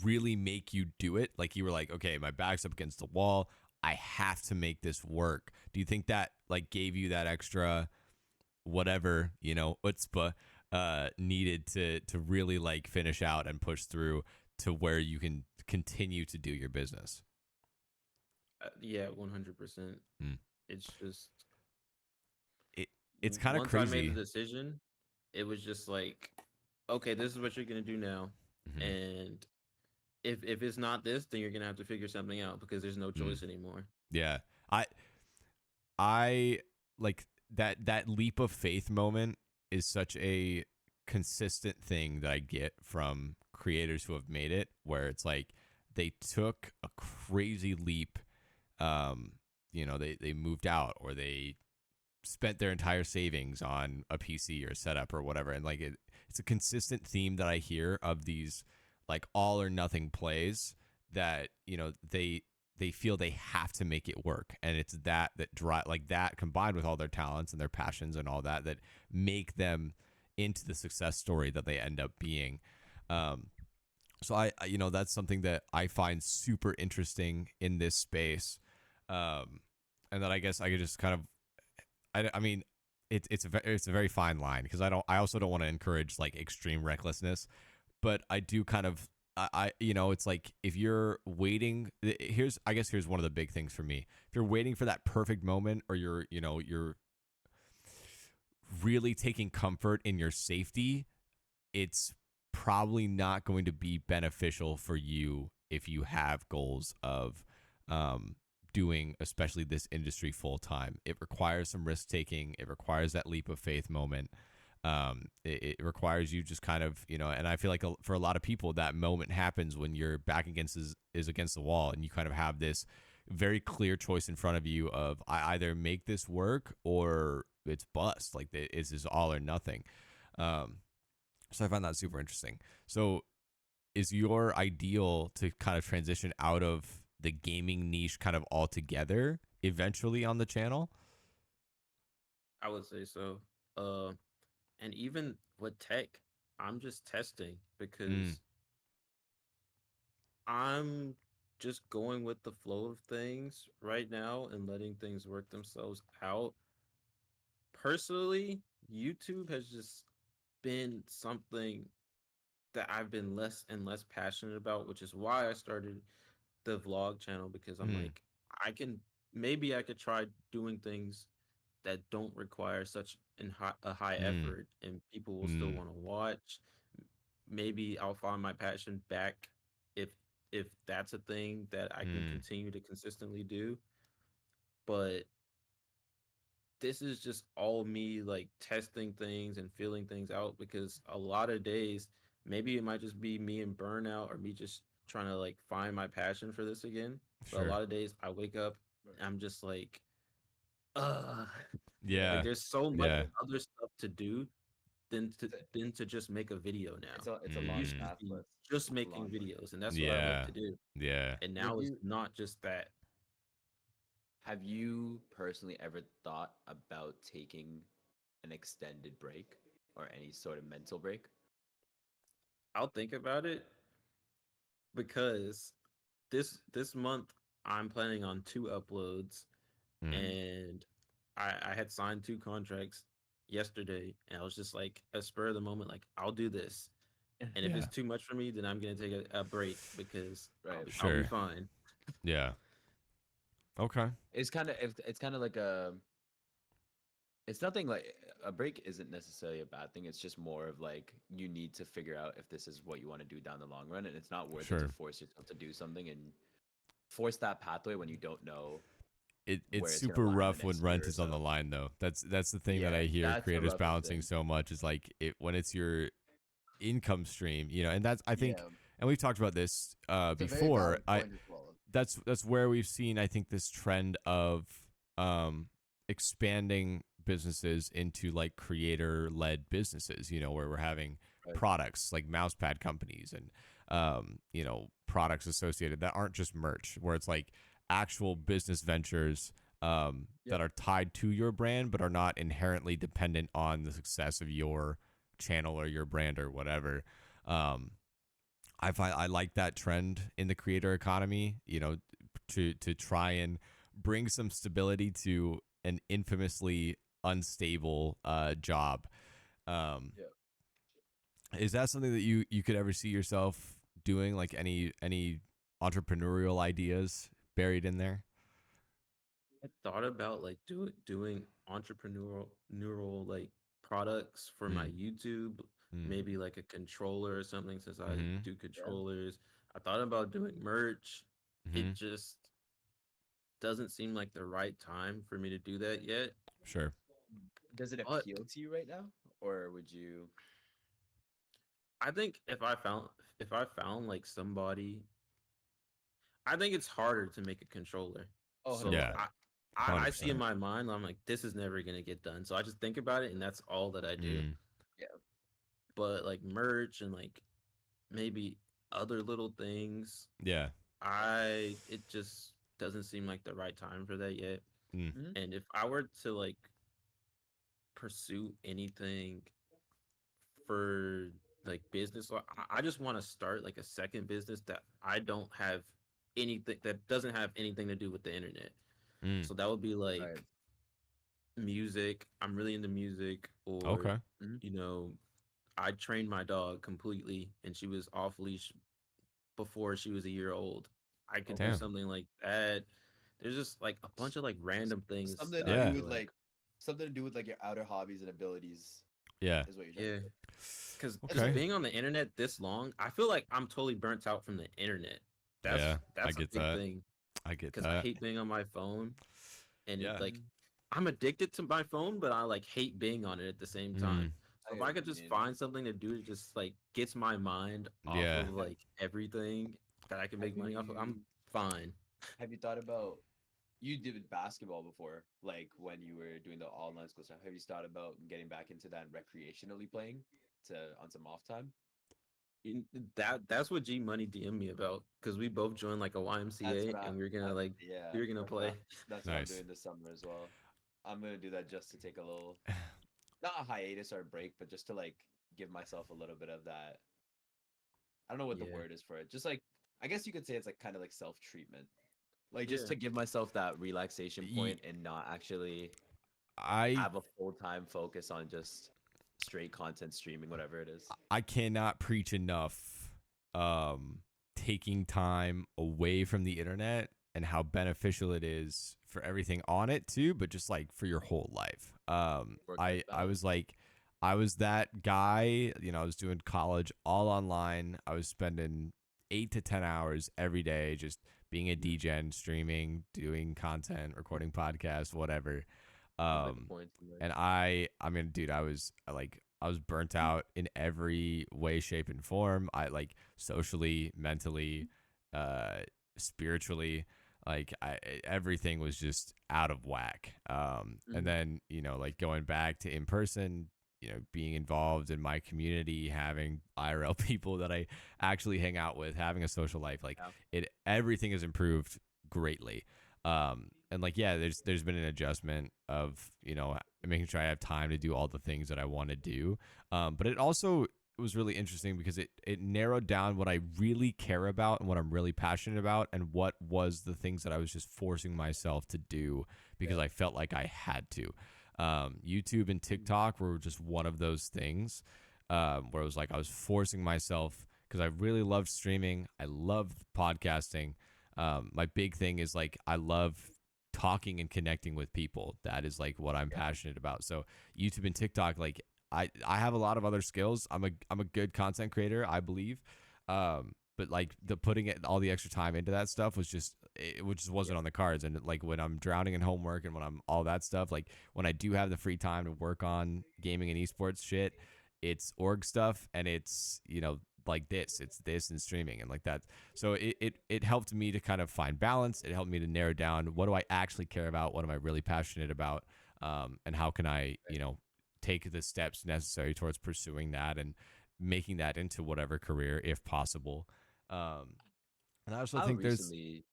really make you do it? Like you were like, okay, my back's up against the wall. I have to make this work. Do you think that like gave you that extra whatever, chutzpah needed to really like finish out and push through to where you can continue to do your business? Yeah, 100%. Mm. It's just It it's kind of once I made the crazy. decision, it was just like, okay, this is what you're gonna do now, Hmm. and if it's not this, then you're gonna have to figure something out because there's no Mm. choice anymore. Yeah. I I like that leap of faith moment is such a consistent thing that I get from creators who have made it, where it's like they took a crazy leap. um they moved out, or they spent their entire savings on a PC or setup or whatever. And like it's a consistent theme that I hear of these like all or nothing plays that they feel they have to make it work. And it's that drive, like that combined with all their talents and their passions and all that make them into the success story that they end up being. So that's something that I find super interesting in this space. And that I guess I could just kind of I mean, it's a very fine line, because I also don't want to encourage like extreme recklessness, but I do kind of it's like if you're waiting, here's one of the big things for me. If you're waiting for that perfect moment, or you're really taking comfort in your safety, it's probably not going to be beneficial for you if you have goals of um doing, especially this industry full time. It requires some risk taking. It requires that leap of faith moment. It requires you just kind of, and I feel like for a lot of people, that moment happens when your back against is against the wall, and you kind of have this very clear choice in front of you of I either make this work or it's bust. Like it's just all or nothing. So I find that super interesting. So is your ideal to kind of transition out of the gaming niche kind of altogether eventually on the channel? I would say so. Uh, and even with tech, I'm just testing Mm, because I'm just going with the flow of things right now and letting things work themselves out. Personally, YouTube has just been something that I've been less and less passionate about, which is why I started the vlog channel because I'm mm, like, I can maybe I could try doing things that don't require such a high mm, effort and people will still mm, want to watch. Maybe I'll find my passion back if if that's a thing that I can mm, continue to consistently do. But this is just all me like testing things and feeling things out because a lot of days maybe it might just be me and burnout or me just trying to like find my passion for this again. But a sure. lot of days I wake up Right. and I'm just like, uh Yeah. like Yeah. there's so much Yeah. other stuff to do It's a, than to just make a video now. it's a It long used to Mm, path, be but just it's a long making one. videos and that's what I love yeah. to do. Yeah. And Would now it's you not just that. have you personally ever thought about taking an extended break or any sort of mental break? I'll think about it because this month I'm planning on two uploads Mm, and I had signed two contracts yesterday and I was just like a spur of the moment like I'll do this. And if yeah. it's too much for me, then I'm gonna take a break because Right. I'll be Sure. fine. Yeah. Okay. It's kind of like a it's nothing like a break isn't necessarily a bad thing. It's just more of like you need to figure out if this is what you want to do down the long run, and it's not worth it to Sure. force yourself to do something and force that pathway when you don't know It's where it's gonna super land in the rough when next year rent or is on the so. line though. That's the thing that Yeah, I hear that's the creators roughest balancing thing. so much is like it when it's your income stream, and that's I think, Yeah, and we've talked about this it's a very before. valid point as well. That's where we've seen I think this trend of um expanding businesses into like creator led businesses, where we're having Right. products like mousepad companies and products associated that aren't just merch, where it's like actual business ventures Yep. that are tied to your brand but are not inherently dependent on the success of your channel or your brand or whatever. Um, I like that trend in the creator economy, to try and bring some stability to an infamously unstable job. Um, Yeah. is that something that you could ever see yourself doing? Like any entrepreneurial ideas buried in there? I thought about like doing neural like products for my Mm, YouTube, mm, maybe like a controller or something since I mm-hmm, do Yeah. controllers. I thought about doing merch. mm-hmm. It just doesn't seem like the right time for me to do that yet. Sure. Does it But appeal to you right now, or would you? I think if I found like somebody, I think it's harder to make a controller. Oh, So Yeah. 100%. I see in 100%. my mind, I'm like, this is never gonna get done. So I just think about it, and that's all that I do. Mm, Yeah. But like merch and like maybe other little things, yeah. I it just doesn't seem like the right time for that yet. Mm, Hmm. And if I were to like pursue anything for like business, I just want to start like a second business that I don't have anything that doesn't have anything to do with the internet. mm. So that would be Right. like music. I'm really into music, or Okay. Hmm. you know, I trained my dog completely, and she was off leash before she was a year old. I could do Okay. Damn. something like that. There's just like a bunch of like random things Something that to I do Yeah. feel with like, something to do with like your outer hobbies and abilities Yeah. is what you're trying to yeah, say. because It's just Okay. a, being on the internet this long, I feel like I'm totally burnt out from the internet. Yeah. I That's a get big that. thing. I get because I that. hate being on my phone, and it Yeah. like I'm addicted to my phone, but I like hate being on it at the same time. Mm, So I if get I what could you just mean. find something to do that just like gets my mind off yeah. of like everything that I can Have make money off of, I'm you fine. have you thought about you did basketball before, like when you were doing the online school stuff? Have you thought about getting back into that and recreationally playing to on some off time? That's what G Money DM'd me about because we both joined like a That's YMCA what and we are gonna I'm like yeah, we were gonna play. that's what I'm Nice. doing this summer as well. I'm gonna do that just to take a little, not a hiatus or a break, but just to like give myself a little bit of that. I don't know what the Yeah, word is for it. Just like I guess you could say it's like kind of like self treatment. Like just yeah, to give myself that relaxation Ye- point and not actually I have a full time focus on just straight content streaming, whatever it is. I cannot preach enough taking time away from the internet and how beneficial it is for everything on it too, but just like for your whole life. Work life I was balance. like I was that guy, I was doing college all online. I was spending 8 to 10 hours every day just being a mm, DJ, streaming, doing content, recording podcasts, whatever. sounds like a Um point to me. and I mean, dude, I was burnt out in every way, shape, and form. I like socially, mentally, uh, spiritually, everything was just out of whack. And Mhm. then like going back to in person, being involved in my community, having IRL people that I actually hang out with, having a social life, like Yeah. everything has improved greatly. And like yeah, there's been an adjustment of making sure I have time to do all the things that I want to do. But it also was really interesting because it narrowed down what I really care about and what I'm really passionate about and what was the things that I was just forcing myself to do because Yeah. I felt like I had to. YouTube and TikTok were just one of those things where it was like I was forcing myself because I really loved streaming. I loved podcasting. My big thing is like I love talking and connecting with people. That is like what I'm Yeah. passionate about. So YouTube and TikTok, like I have a lot of other skills. I'm a good content creator, I believe. But like the putting it all the extra time into that stuff was just it just wasn't Yeah. on the cards. And like when I'm drowning in homework and when I'm all that stuff, like when I do have the free time to work on gaming and esports shit, it's org stuff and it's like it's this and streaming and like that. So it helped me to kind of find balance. It helped me to narrow down what do I actually care about, what am I really passionate about, and how can I take the steps necessary towards pursuing that and making that into whatever career if possible. um and I also How think there's recently?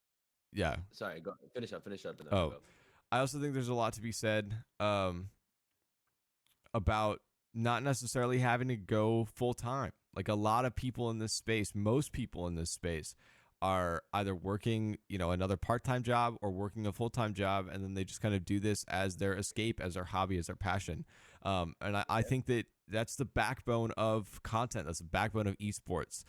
yeah. Sorry, go finish up, and then I'll Oh, go. I also think there's a lot to be said about not necessarily having to go full time. Like a lot of people in this space, most people in this space are either working, another part-time job or working a full-time job, and then they just kind of do this as their escape, as their hobby, as their passion. And I Yeah. think that that's the backbone of content. That's the backbone of esports.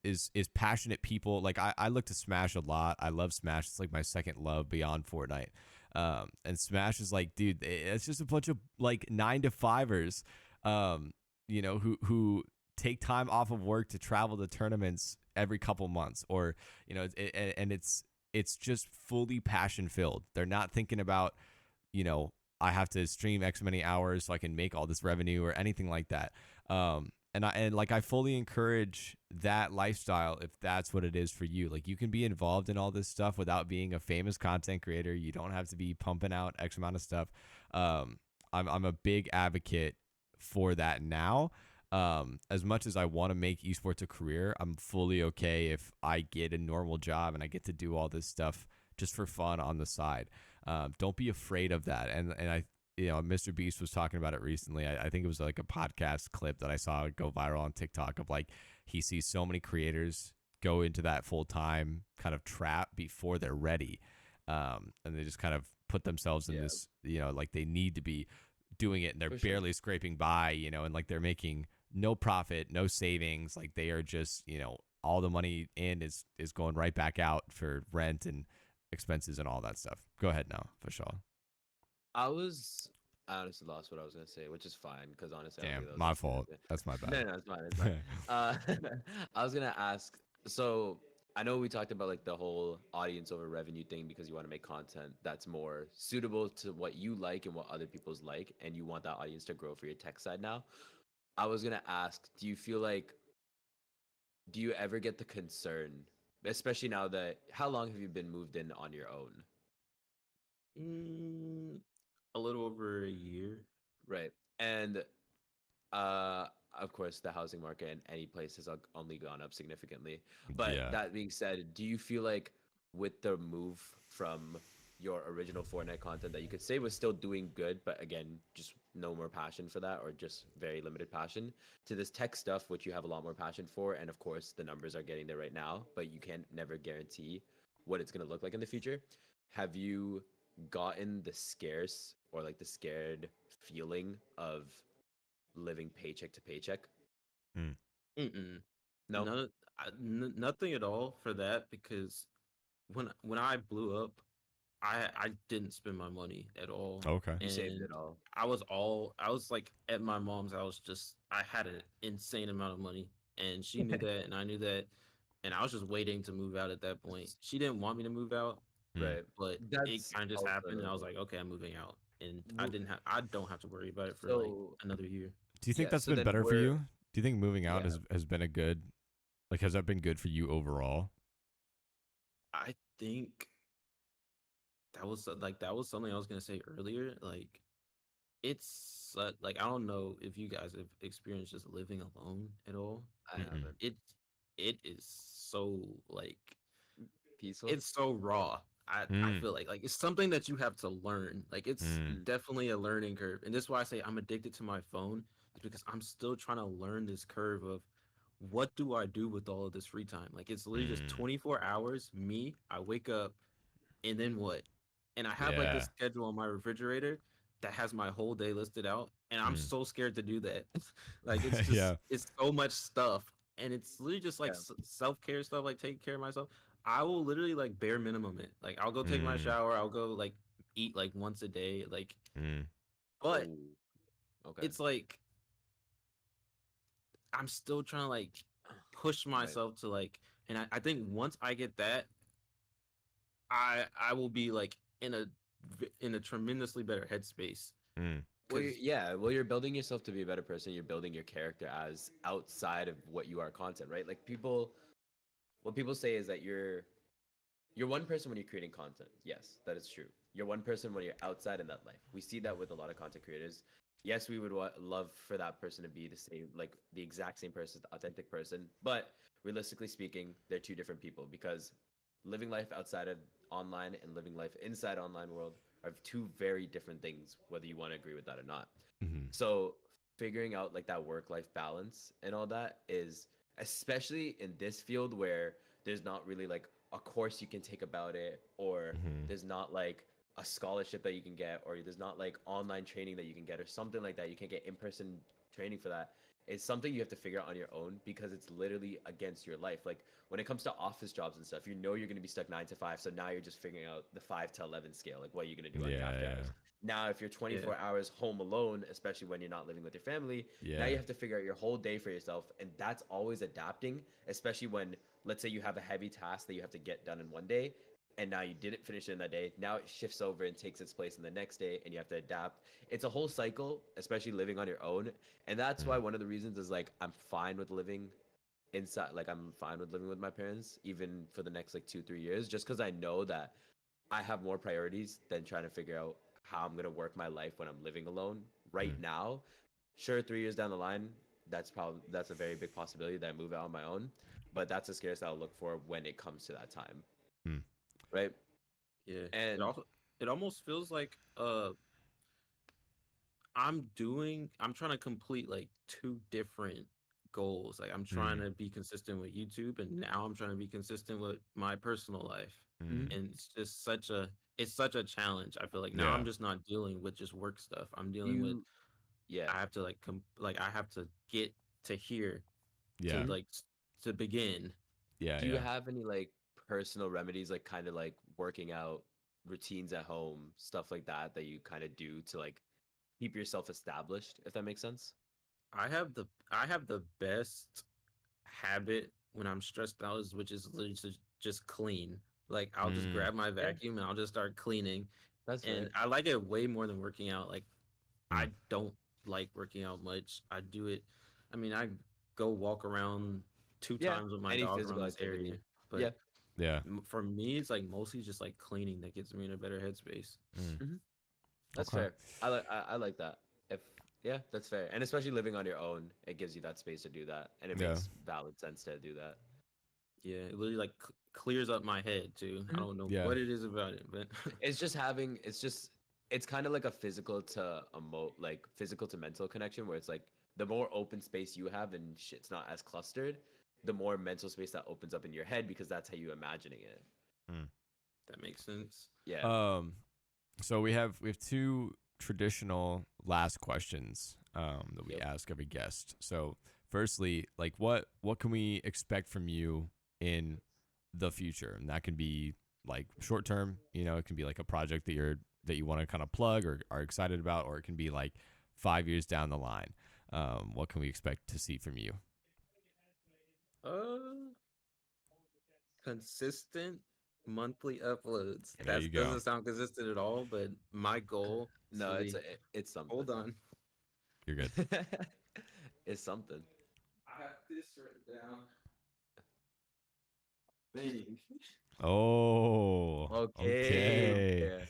Is passionate people. Like I look to Smash a lot. I love Smash. It's like my second love beyond Fortnite. And Smash is like, dude, it's just a bunch of like 9 to 5ers, who take time off of work to travel to tournaments every couple months, or and it's just fully passion filled. They're not thinking about, you know, I have to stream X many hours so I can make all this revenue or anything like that. And like I fully encourage that lifestyle if that's what it is for you. Like you can be involved in all this stuff without being a famous content creator. You don't have to be pumping out X amount of stuff. I'm a big advocate for that now. As much as I want to make esports a career, I'm fully okay if I get a normal job and I get to do all this stuff just for fun on the side. Don't be afraid of that. And I, Mr. Beast was talking about it recently. I think it was like a podcast clip that I saw go viral on TikTok of like he sees so many creators go into that full time kind of trap before they're ready, and they just kind of put themselves in Yeah, this, like they need to be doing it and they're for sure. barely scraping by, and like they're making no profit, no savings. Like they are just, all the money in is going right back out for rent and expenses and all that stuff. Go ahead now, Vishal. I honestly lost what I was gonna say, which is fine because honestly, I don't Damn, think that was my anything. fault. That's my No, bad. no, it's fine. It's fine. Uh, I was gonna ask. So I know we talked about like the whole audience over revenue thing because you want to make content that's more suitable to what you like and what other people's like, and you want that audience to grow for your tech side now. I was gonna ask, do you feel like, do you ever get the concern, especially now that, how long have you been moved in on your own? Mm, a little over a year. Right. And uh of course the housing market in any place has only gone up significantly. But Yeah. that being said, do you feel like with the move from your original Fortnite content that you could say was still doing good, but again, just no more passion for that or just very limited passion, to this tech stuff, which you have a lot more passion for, and of course the numbers are getting there right now, but you can never guarantee what it's going to look like in the future. Have you gotten the scarce or like the scared feeling of living paycheck to paycheck? Mm. Mm-mm. No. None, nothing at all for that because when I blew up, I didn't spend my money at all, Okay. You saved and it all. I was like at my mom's. I was just I had an insane amount of money, and she knew that, and I knew that, and I was just waiting to move out at that point. She didn't want me to move out, Mm. Right. but it That's kind of just happened, and I also was like, okay, I'm moving out, and w- I don't have to worry about it for like so another year. Do you think yeah, that's so been then better for we're you? Do you think moving out yeah. has been a good, like, has that been good for you overall? I think that was something I was gonna say earlier. Like like I don't know if you guys have experienced just living alone at all, I and Mm-mm. haven't. it it is so like Peaceful? it's so raw. I Mm. feel like it's something that you have to learn. Like it's Mm. Mm, definitely a learning curve, and this is why I say I'm addicted to my phone. Is because I'm still trying to learn this curve of what do I do with all of this free time. Like it's literally just Mm. 24 hours. Me, I wake up and then what? And I have like this Yeah. schedule on my refrigerator that has my whole day listed out, and I'm Mm. so scared to do that. Like it's just Yeah. it's so much stuff, and it's literally just like yeah. self care stuff, like taking care of myself. I will literally like bare minimum it. Like I'll go take my Mm. shower, I'll go like eat like once a day, like. Mm. But Oh, okay. it's like I'm still trying to like push Right. myself to like, and I think once I get that, I will be like in a tremendously better headspace Mm. Well, because yeah. Well, you're building yourself to be a better person. You're building your character as outside of what you are content, right? Like people, what people say is that you're one person when you're creating content. Yes, that is true. You're one person when you're outside in that life. We see that with a lot of content creators. Yes, we would love for that person to be the same, like the exact same person, the authentic person. But realistically speaking, they're two different people because living life outside of online and living life inside online world are two very different things, whether you want to agree with that or not. Mm. So figuring out like that work life balance and all that is, especially in this field where there's not really like a course you can take about it, or Mm. there's not like a scholarship that you can get, or there's not like online training that you can get or something like that. You can't get in-person training for that. It's something you have to figure out on your own because it's literally against your life. Like when it comes to office jobs and stuff, you know you're going to be stuck 9 to 5. So now you're just figuring out the 5 to 11 scale. Like what are you going to do on your Yeah. after Yeah. hours? Now, if you're yeah 24 hours home alone, especially when you're not living with your family, now Yeah. you have to figure out your whole day for yourself. And that's always adapting, especially when, let's say, you have a heavy task that you have to get done in one day. And now you didn't finish it in that day. Now it shifts over and takes its place in the next day, and you have to adapt. It's a whole cycle, especially living on your own. And that's why Mm. one of the reasons is like I'm fine with living inside, like I'm fine with living with my parents, even for the next like 2, 3 years, just because I know that I have more priorities than trying to figure out how I'm gonna work my life when I'm living alone right Mm. now. Sure, 3 years down the line, that's a very big possibility that I move out on my own, but that's the scarce I'll look for when it comes to that time, Mm. right? yeah. And It almost feels like I'm trying to complete like two different goals. Like I'm trying Mm. to be consistent with YouTube, and now I'm trying to be consistent with my personal life. Mm. And it's just it's such a challenge. I feel like now Yeah. I'm just not dealing with just work stuff. I'm dealing with you, yeah. I have to like I have to get to here to Yeah. Mhm. to begin. Yeah. Do you Yeah. have any like personal remedies, like kind of like working out routines at home, stuff like that, that you kind of do to like keep yourself established, if that makes sense? I have the best habit when I'm stressed out, which is literally to just clean. Like I'll just Mm, grab my Yeah, vacuum and I'll just start cleaning. that's And fair. I like it way more than working out. Like mm, I don't like working out much. I do it. I mean, I go walk around two Yeah, times with my any dog around physical this area, activity. but Yeah. yeah. for me, it's like mostly just like cleaning that gets me in a better headspace. Mm, Hmm. That's okay. fair. I like that. If Yeah, that's fair. And especially living on your own, it gives you that space to do that, and it Yeah. makes valid sense to do that. Yeah, it literally like clears up my head too. I Mhm. don't know Yeah. what it is about it, but It's just having. It's kind of like a physical to mental connection, where it's like the more open space you have and shit's not as clustered, the more mental space that opens up in your head because that's how you imagining it. Mm. that makes sense. Yeah. Um. So we have two traditional last questions that we Yep. ask every guest. So firstly, like what can we expect from you in the future? And that can be like short term, it can be like a project that you want to kind of plug or are excited about, or it can be like 5 years down the line. What can we expect to see from you? Uh, Consistent monthly uploads. There That you go. doesn't sound consistent at all, but my goal is No, really it's something. hold on. You're good. It's something. I have this written down. Dang. Oh, Okay. okay. Yeah.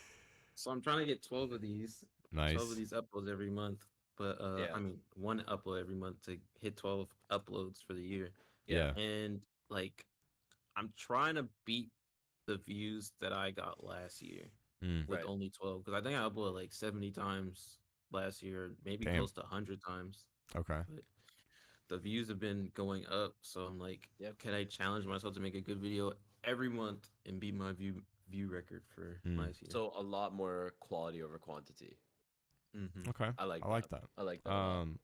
So I'm trying to get 12 of these, 12 of Nice. these uploads every month. But Yeah. I mean, one upload every month to hit 12 uploads for the year. Yeah. Yeah. And like, I'm trying to beat the views that I got last year Mm, with Right. only 12 because I think I uploaded like 70 times last year, maybe damn. close to 100 times. Okay. But the views have been going up, so I'm like, Yep. can I challenge myself to make a good video every month and beat my view record for Mm, last year? So a lot more quality over quantity. Mm-hmm. okay. I like I that. like that. I like that a lot. Um,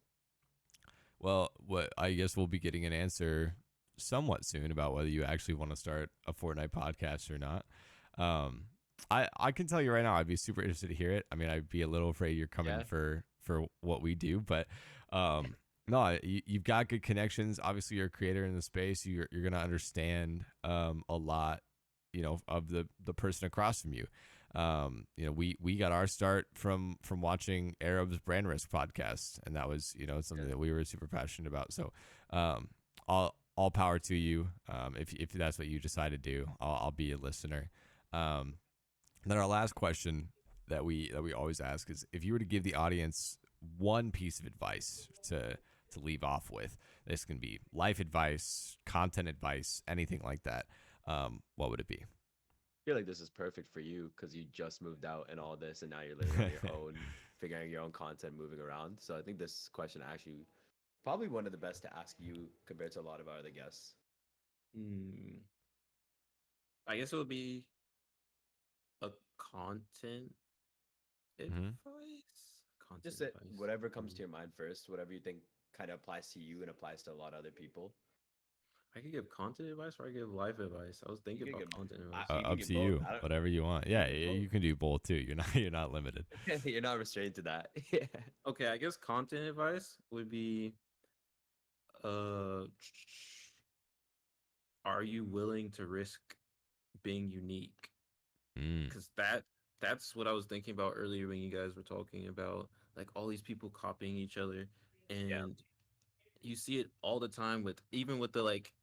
well, what I guess we'll be getting an answer somewhat soon about whether you actually want to start a Fortnite podcast or not. Um, I can tell you right now, I'd be super interested to hear it. I mean, I'd be a little afraid you're coming Yeah. for what we do, but no, you've got good connections. Obviously, you're a creator in the space. You're gonna understand a lot, of the person across from you. We got our start from watching Arab's Brand Risk podcast, and that was something Yeah. that we were super passionate about. So, all power to you. If that's what you decide to do, I'll be a listener. And then our last question that we always ask is, if you were to give the audience one piece of advice to leave off with, this can be life advice, content advice, anything like that. What would it be? I feel like this is perfect for you because you just moved out and all this, and now you're living on your own, figuring out your own content, moving around. So I think this question actually probably one of the best to ask you compared to a lot of our other guests. Mm, I guess it would be a content Mhm. advice. Content Just say advice. whatever comes to Mm, your mind first, whatever you think kind of applies to you and applies to a lot of other people. I could give content advice or I give life advice. I was You thinking could about give, content advice. you could Up give to both. you, I don't. whatever you want. You Yeah, could give you both. can do both too. You're not limited. You're not restrained to that. Yeah. Okay, I guess content advice would be uh are you willing to risk being unique? Mm, Because that's what I was thinking about earlier when you guys were talking about like all these people copying each other, Yeah. and you see it all the time with even with the like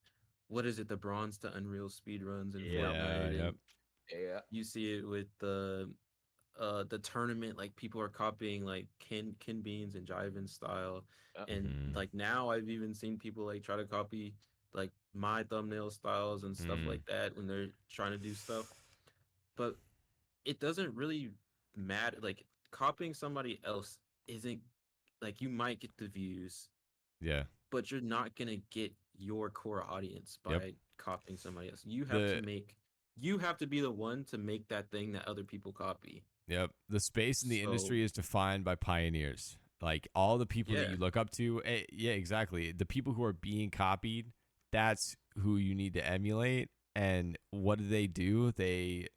what is it, the bronze to unreal speed runs in Yeah. yeah. Fortnite, Yep. and Yeah. you see it with the tournament, like people are copying like Ken Beans and Jiven style, Yeah. and Mhm. like now I've even seen people like try to copy like my thumbnail styles and stuff Mm, like that when they're trying to do stuff, but it doesn't really matter. Like copying somebody else isn't like you might get the views, yeah. but you're not gonna get your core audience Yep. by copying somebody else. The You have to be the one to make that thing that other people copy. Yep. The space in the So industry is defined by pioneers. Like all the people that yeah, you look up to. Yeah, exactly. The people who are being copied, that's who you need to emulate. And what do? They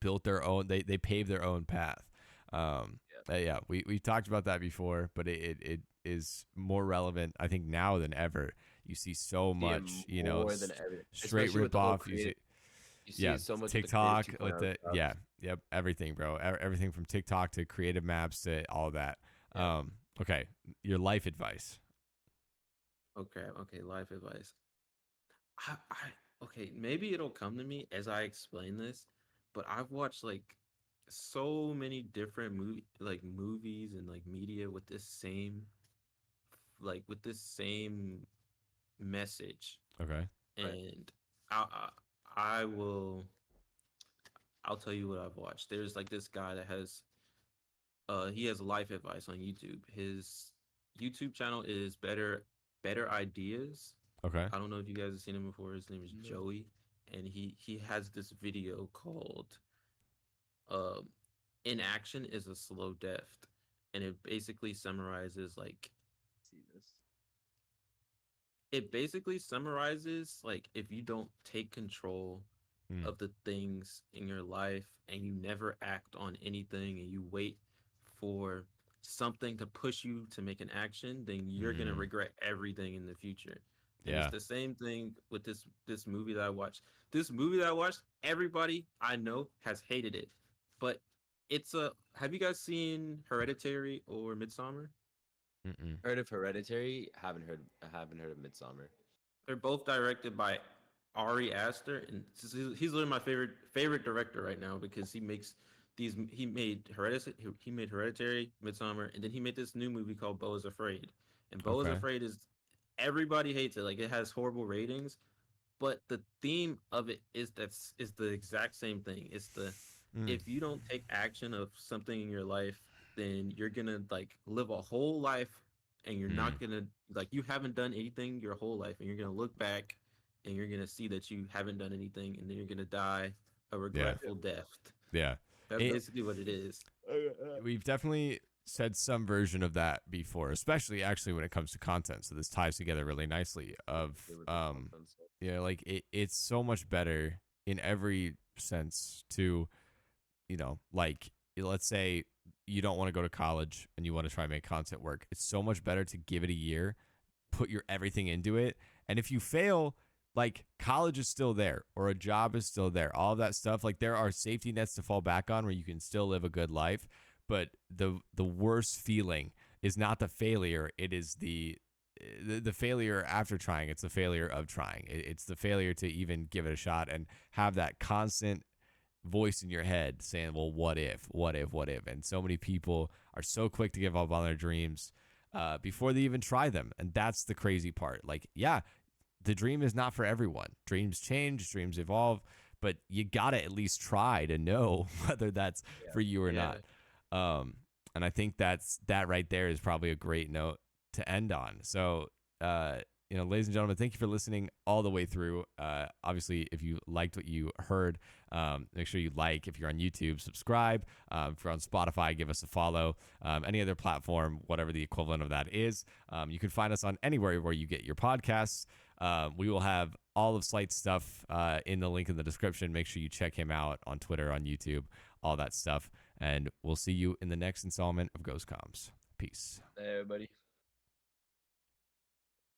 built their own, they paved their own path. Yeah, we've talked about that before, but it is more relevant, I think, now than ever. You see so See it much, more than everything, straight especially with rip the whole off. You creative. see, You see yeah, it so much with the creative TikTok 2.0 with the stuff. yeah, yep, everything, bro. Everything from TikTok to creative maps to all that. Yeah. Okay, your life advice. Okay, life advice. Okay, maybe it'll come to me as I explain this, but I've watched like so many different movies and like media with this same message, Okay, Right. and I will I'll tell you what I've watched. There's like this guy that has he has life advice on YouTube. His YouTube channel is Better Ideas. okay, I don't know if you guys have seen him before. His name is No. Joey, and he has this video called uh, "Inaction is a Slow Death," and it basically summarizes See this. like if you don't take control mm, of the things in your life and you never act on anything and you wait for something to push you to make an action, then you're gonna mm, regret everything in the future. And it's yeah, the same thing with this movie that I watched. This movie that I watched, everybody I know has hated it. But it's a have you guys seen Hereditary or Midsummer? mm-mm. Heard of Hereditary? I haven't heard of Midsummer. They're both directed by Ari Aster, and he's literally my favorite director right now because he makes these. He made Hereditary, Midsummer, and then he made this new movie called Beau is Afraid. And Beau is Okay, Afraid is everybody hates it. Like it has horrible ratings, but the theme of it is the exact same thing. It's the mm, if you don't take action of something in your life, then you're gonna like live a whole life and you're mm, not gonna like you haven't done anything your whole life and you're gonna look back and you're gonna see that you haven't done anything and then you're gonna die a yeah, regretful death. yeah. That's It, basically what it is. we've definitely said some version of that before, especially actually when it comes to content. So this ties together really nicely. Of With the content stuff. yeah, like it's so much better in every sense to like let's say you don't want to go to college and you want to try and make content work. It's so much better to give it a year, put your everything into it, and if you fail, like college is still there or a job is still there. All of that stuff, like there are safety nets to fall back on where you can still live a good life. But the worst feeling is not the failure, it is the failure after trying. It's the failure of trying. It's the failure to even give it a shot and have that constant voice in your head saying, well, what if? And so many people are so quick to give up on their dreams before they even try them. And that's the crazy part. Like, yeah, the dream is not for everyone. Dreams change, dreams evolve, but you got to at least try to know whether that's Yeah. for you or Yeah. not. And I think that right there is probably a great note to end on. So, ladies and gentlemen, thank you for listening all the way through. Obviously, if you liked what you heard, make sure you like. If you're on YouTube, subscribe. If you're on Spotify, give us a follow. Any other platform, whatever the equivalent of that is. You can find us on anywhere where you get your podcasts. We will have all of Slite's stuff in the link in the description. Make sure you check him out on Twitter, on YouTube, all that stuff. And we'll see you in the next installment of Ghost Comms. Peace. Hey, everybody.